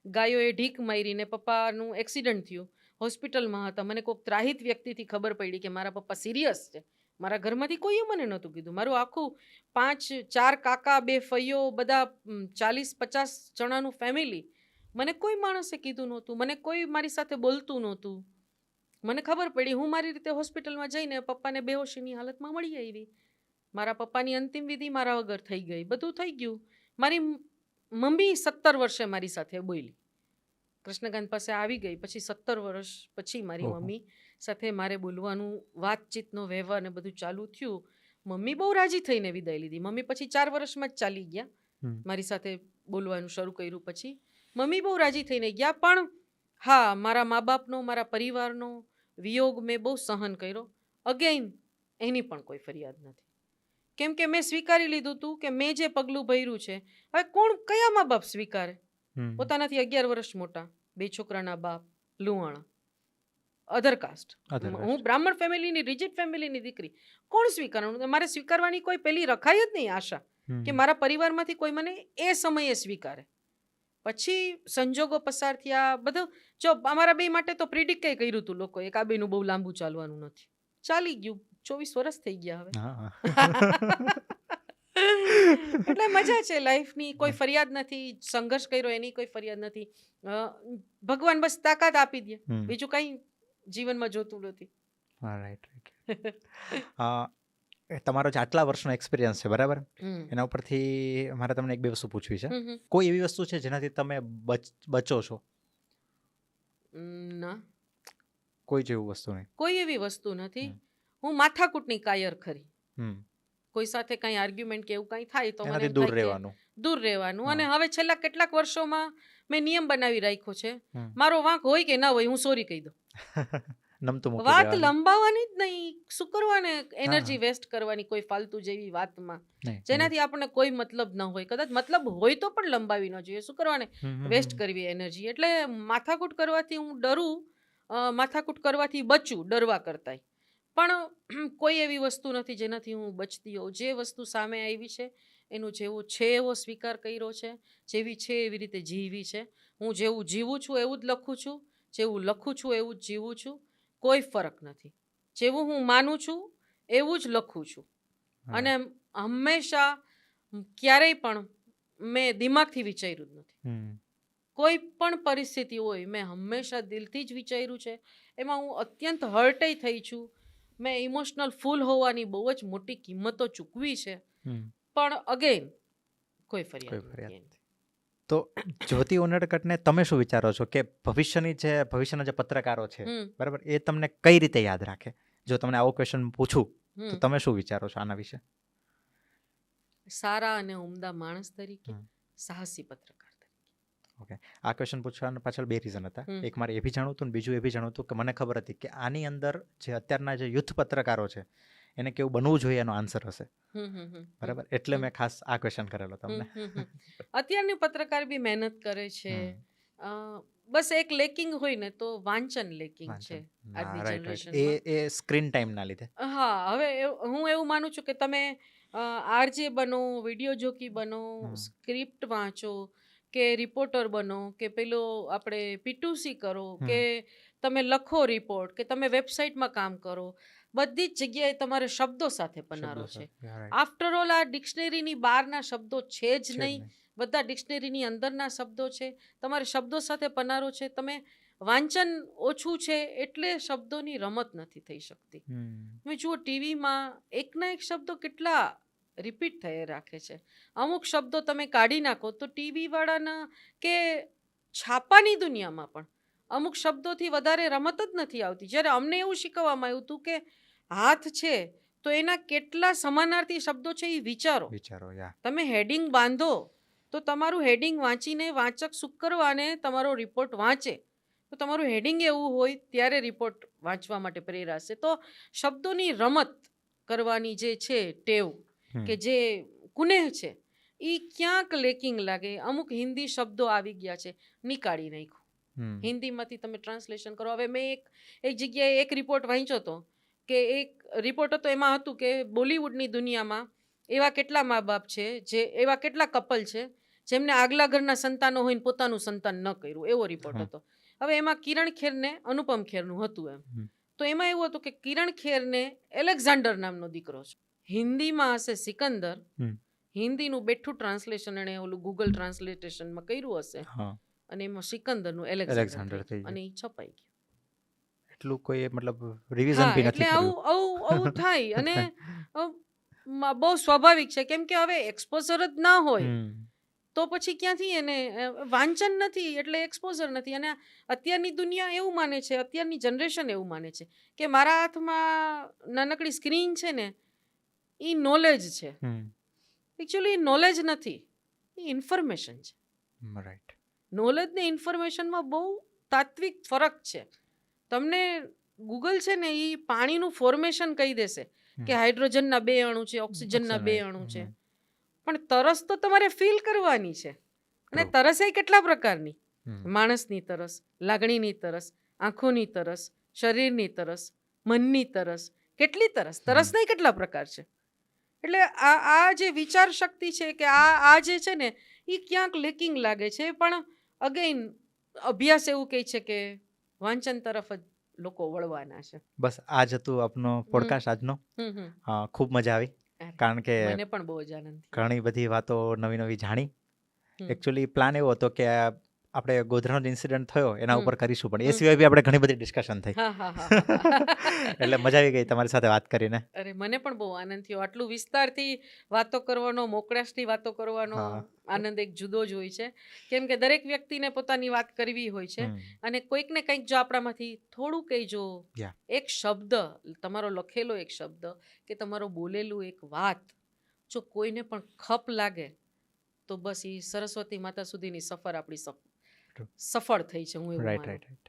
ગાયોએ ઢીક મારીને પપ્પાનું એક્સિડન્ટ થયું, હોસ્પિટલમાં હતા. મને કોઈક ત્રાહિત વ્યક્તિથી ખબર પડી કે મારા પપ્પા સિરિયસ છે. મારા ઘરમાંથી કોઈએ મને નહોતું કીધું. મારું આખું 4 કાકા, 2 ફઈઓ, બધા 40-50 જણાનું ફેમિલી, મને કોઈ માણસે કીધું નહોતું. મને કોઈ મારી સાથે બોલતું નહોતું. મને ખબર પડી, હું મારી રીતે હોસ્પિટલમાં જઈને પપ્પાને બેહોશીની હાલતમાં મળી આવી. મારા પપ્પાની અંતિમ વિધિ મારા વગર થઈ ગઈ, બધું થઈ ગયું. મારી મમ્મી 17 વર્ષે મારી સાથે બોલી, કૃષ્ણકાંત પાસે આવી ગઈ પછી 17 વર્ષ પછી મારી ઓહો. મમ્મી સાથે મારે બોલવાનું, વાતચીતનો વ્યવહાર ને બધું ચાલુ થયું. મમ્મી બહુ રાજી થઈને વિદાય લીધી. મમ્મી પછી 4 વર્ષમાં જ ચાલી ગયા. હમ. મારી સાથે બોલવાનું શરૂ કર્યું પછી મમ્મી બહુ રાજી થઈને ગયા. પણ હા, મારા મા બાપનો, મારા પરિવારનો વિયોગ મેં બહુ સહન કર્યો. અગેઇન એની પણ કોઈ ફરિયાદ નથી, કેમ કે મેં સ્વીકારી લીધું હતું કે મેં જે પગલું ભર્યું છે, હવે કયા મા બાપ સ્વીકારે? હમ. પોતાનાથી 11 વર્ષ મોટા, 2 છોકરાના બાપ, લુહાણા, અધર કાસ્ટ. Other હું caste. બ્રાહ્મણ ફેમિલીની, રિજિડ ફેમિલીની દીકરી, કોણ સ્વીકારવાનું? મારે સ્વીકારવાની કોઈ પેલી રખાય જ નહીં આશા હમ. કે મારા પરિવારમાંથી કોઈ મને એ સમયે સ્વીકારે. પછી સંજોગો પસાર થયા, બધું. જો અમારા બે માટે તો પ્રિડિક્ટ કર્યું હતું લોકોએ કે આ બેનું બહુ લાંબુ ચાલવાનું નથી. ચાલી ગયું, 24 વર્ષ થઈ ગયા હવે. હા. એટલે મજા છે લાઈફની. કોઈ ફરિયાદ નથી. સંઘર્ષ કર્યો એની કોઈ ફરિયાદ નથી. ભગવાન બસ તાકાત આપી દે, હમ. બીજું કંઈ જીવનમાં જોતું નથી. રાઈટ. તમારો જે આટલા વર્ષનો એક્સપિરિયન્સ છે, બરાબર, એના ઉપરથી મારે તમને એક બે વસ્તુ પૂછવી છે. કોઈ એવી વસ્તુ છે જેનાથી તમે બચો છો? ના, કોઈ જેવું વસ્તુ નહીં. કોઈ એવી વસ્તુ નથી. હું માથાકૂટની કાયર ખરી. હમ. કોઈ સાથે કંઈ આર્ગ્યુમેન્ટ કે એવું કંઈ થાય તો મને એનાથી એમ દૂર થાય કે રહેવાનું. દૂર રહેવાનું. હા. અને હવે છેલ્લા કેટલાક વર્ષોમાં મેં નિયમ બનાવી રાખ્યો છે, હમ. મારો વાંક હોય કે ના હોય, હું સોરી કહી દઉં. નમતું મૂકી વાત દેવાનું. લંબાવવાની જ નહીં. શું કરવાને એનર્જી હા. વેસ્ટ કરવાની કોઈ ફાલતુ જેવી વાતમાં, નહીં. જેનાથી આપણને કોઈ મતલબ ન હોય. કદાચ મતલબ હોય તો પણ લંબાવી ન જોઈએ. શું કરવાને હમ. વેસ્ટ કરવી એનર્જી? એટલે માથાકૂટ કરવાથી હું ડરું, માથાકૂટ કરવાથી બચું, ડરવા કરતાંય. પણ કોઈ એવી વસ્તુ નથી જેનાથી હું બચતી હોઉં. જે વસ્તુ સામે આવી છે એનો જેવો છે એવો સ્વીકાર કર્યો છે, જેવી છે એવી રીતે જીવી છે. હું જેવું જીવું છું એવું જ લખું છું, જેવું લખું છું એવું જ જીવું છું. કોઈ ફરક નથી. જેવું હું માનું છું એવું જ લખું છું. અને હંમેશા ક્યારેય પણ મેં દિમાગથી વિચાર્યું જ નથી. હમ. કોઈ પણ પરિસ્થિતિ હોય મેં હંમેશા દિલથી જ વિચાર્યું છે. એમાં હું અત્યંત હર્ટેય થઈ છું. મેં ઇમોશનલ ફૂલ હોવાની બહુ જ મોટી કિંમતો ચૂકવી છે. હમ. પણ અગેન કોઈ કોઈ ફરિયાદ ફરિયાદ નથી. તો જ્યોતિ ઉનડકટને તમે શું વિચારો છો કે ભવિષ્યના જે પત્રકારો છે, બરાબર, એ તમને કઈ રીતે યાદ રાખે? જો તમને આવો ક્વેશ્ચન પૂછું તો તમે શું વિચારો છો આના વિશે? સારા અને ઉમદા માણસ તરીકે, સાહસી પત્રકાર તરીકે. ઓકે. આ ક્વેશ્ચન પૂછવાના પાછળ બે રીઝન હતા. એક મારે એ બી જાણવું હતું, ને બીજું એ બી જાણવું હતું કે મને ખબર હતી કે આની અંદર જે અત્યારના જે યુથ પત્રકારો છે એને કેવું બનવું જોઈએ એનો આન્સર હશે, બરાબર, એટલે મેં ખાસ આ ક્વેશ્ચન કરેલો તમને. અત્યારની પત્રકાર બી મહેનત કરે છે. બસ એક લેકિંગ હોય ને તો વાંચન લેકિંગ છે આજની જનરેશનમાં. એ સ્ક્રીન ટાઈમના લીધે. હા, હવે હું એવું માનું છું કે તમે આરજે બનો, વિડીયો જોકી બનો, સ્ક્રિપ્ટ વાંચો, કે રિપોર્ટર બનો, કે પેલો આપણે P2C કરો, કે તમે લખો રિપોર્ટ, કે તમે વેબસાઇટમાં કામ કરો, બધી જ જગ્યાએ તમારે શબ્દો સાથે પનારો છે. આફ્ટર ઓલ આ ડિક્શનરીની બહારના શબ્દો છે જ નહીં, બધા ડિક્શનરીની અંદરના શબ્દો છે. તમારે શબ્દો સાથે પનારો છે. તમે વાંચન ઓછું છે એટલે શબ્દોની રમત નથી થઈ શકતી. તમે જુઓ ટીવીમાં એકના એક શબ્દો કેટલા રિપીટ થઈ રાખે છે. અમુક શબ્દો તમે કાઢી નાખો તો ટીવી વાળાના કે છાપાની દુનિયામાં પણ અમુક શબ્દોથી વધારે રમત જ નથી આવતી. જ્યારે અમને એવું શીખવવામાં આવ્યું હતું કે હાથ છે તો એના કેટલા સમાનાર્થી શબ્દો છે એ વિચારો. તમે હેડિંગ બાંધો તો તમારું હેડિંગ વાંચીને વાંચક શુક્રવારે તમારો રિપોર્ટ વાંચે તો તમારું હેડિંગ એવું હોય ત્યારે રિપોર્ટ વાંચવા માટે પ્રેરાશે. તો શબ્દોની રમત કરવાની જે છે ટેવ કે જે કુનેહ છે એ ક્યાંક લેકિંગ લાગે. અમુક હિન્દી શબ્દો આવી ગયા છે, નીકાળી નાખ્યું. હિન્દીમાંથી તમે ટ્રાન્સલેશન કરો. હવે મેં એક જગ્યાએ એક રિપોર્ટ વાંચ્યો હતો કે એક રિપોર્ટ હતો, એમાં હતું કે બોલિવૂડની દુનિયામાં એવા કેટલા મા બાપ છે, જે એવા કેટલા કપલ છે જેમને આગલા ઘરના સંતાનો હોય ને પોતાનું સંતાન ન કર્યું, એવો રિપોર્ટ હતો. હવે એમાં કિરણ ખેરને અનુપમ ખેરનું હતું એમ. તો એમાં એવું હતું કે કિરણ ખેરને એલેક્ઝાન્ડર નામનો દીકરો છે. હિન્દીમાં હશે સિકંદર, હિન્દીનું બેઠું ટ્રાન્સલેશન એણે ઓલું ગૂગલ ટ્રાન્સલેશનમાં કર્યું હશે અને એમાં સિકંદરનું એલેક્ઝાન્ડર અને એ છપાઈ ગયું. એટલું કોઈ મતલબ રિવિઝન બી નથી કર્યું. એટલે આવું થાય અને બહુ સ્વાભાવિક છે, કેમ કે હવે એક્સપોઝર જ ના હોય તો પછી ક્યાંથી એને વાંચન નથી એટલે એક્સપોઝર નથી. અને અત્યારની દુનિયા એવું માને છે, અત્યારની જનરેશન એવું માને છે કે મારા હાથમાં નાનકડી સ્ક્રીન છે ને એ નોલેજ છે. એકચ્યુઅલી નોલેજ નથી, એ ઇન્ફોર્મેશન છે. રાઈટ. નોલેજ ને ઇન્ફોર્મેશનમાં બહુ તાત્વિક ફરક છે. તમને ગૂગલ છે ને એ પાણીનું ફોર્મેશન કહી દેશે કે હાઇડ્રોજનના 2 અણુ છે, ઓક્સિજનના 2 અણુ છે, પણ તરસ તો તમારે ફીલ કરવાની છે. અને તરસ એ કેટલા પ્રકારની? માણસની તરસ, લાગણીની તરસ, આંખોની તરસ, શરીરની તરસ, મનની તરસ, કેટલી તરસ? તરસના કેટલા પ્રકાર છે? એટલે આ જે વિચાર શક્તિ છે કે આ જે છે ને એ ક્યાંક લેકિંગ લાગે છે. પણ અગેઇન અભ્યાસ એવું કહે છે કે વાંચન તરફ જ લોકો વળવાના છે. બસ આ જ હતું આપનો પોડકાસ્ટ આજનો. ખૂબ મજા આવી, કારણ કે મને પણ બહુ જ આનંદ, ઘણી બધી વાતો નવી નવી જાણી. એકચ્યુઅલી પ્લાન એવો હતો કે આપણે ગોધરાનો ઇન્સિડન્ટ થયો એના ઉપર કરીશું, પણ એ સિવાય બી આપણે ઘણી બધી ડિસ્કશન થઈ. એટલે મજા આવી ગઈ તમારી સાથે વાત કરીને. અરે મને પણ બહુ આનંદ થયો. આટલું વિસ્તારથી વાતો કરવાનો, મોકળાશથી વાતો કરવાનો આનંદ એક જુદો જ હોય છે. કેમ કે દરેક વ્યક્તિને પોતાની વાત કરવી હોય છે અને કોઈક ને કંઈક જો આપણામાંથી થોડું કંઈ જો એક શબ્દ, તમારો લખેલો એક શબ્દ કે તમારો બોલેલું એક વાત જો કોઈને પણ ખપ લાગે તો બસ એ સરસ્વતી માતા સુધીની સફર આપણી સફળ થઈ છે. હું એવું માનું. Right.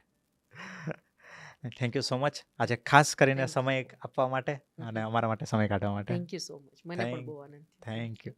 Thank you so much આજે ખાસ કરીને સમય આપવા માટે અને અમારા માટે સમય કાઢવા માટે. Thank you so much. મને પણ બહુ આનંદ. Thank you.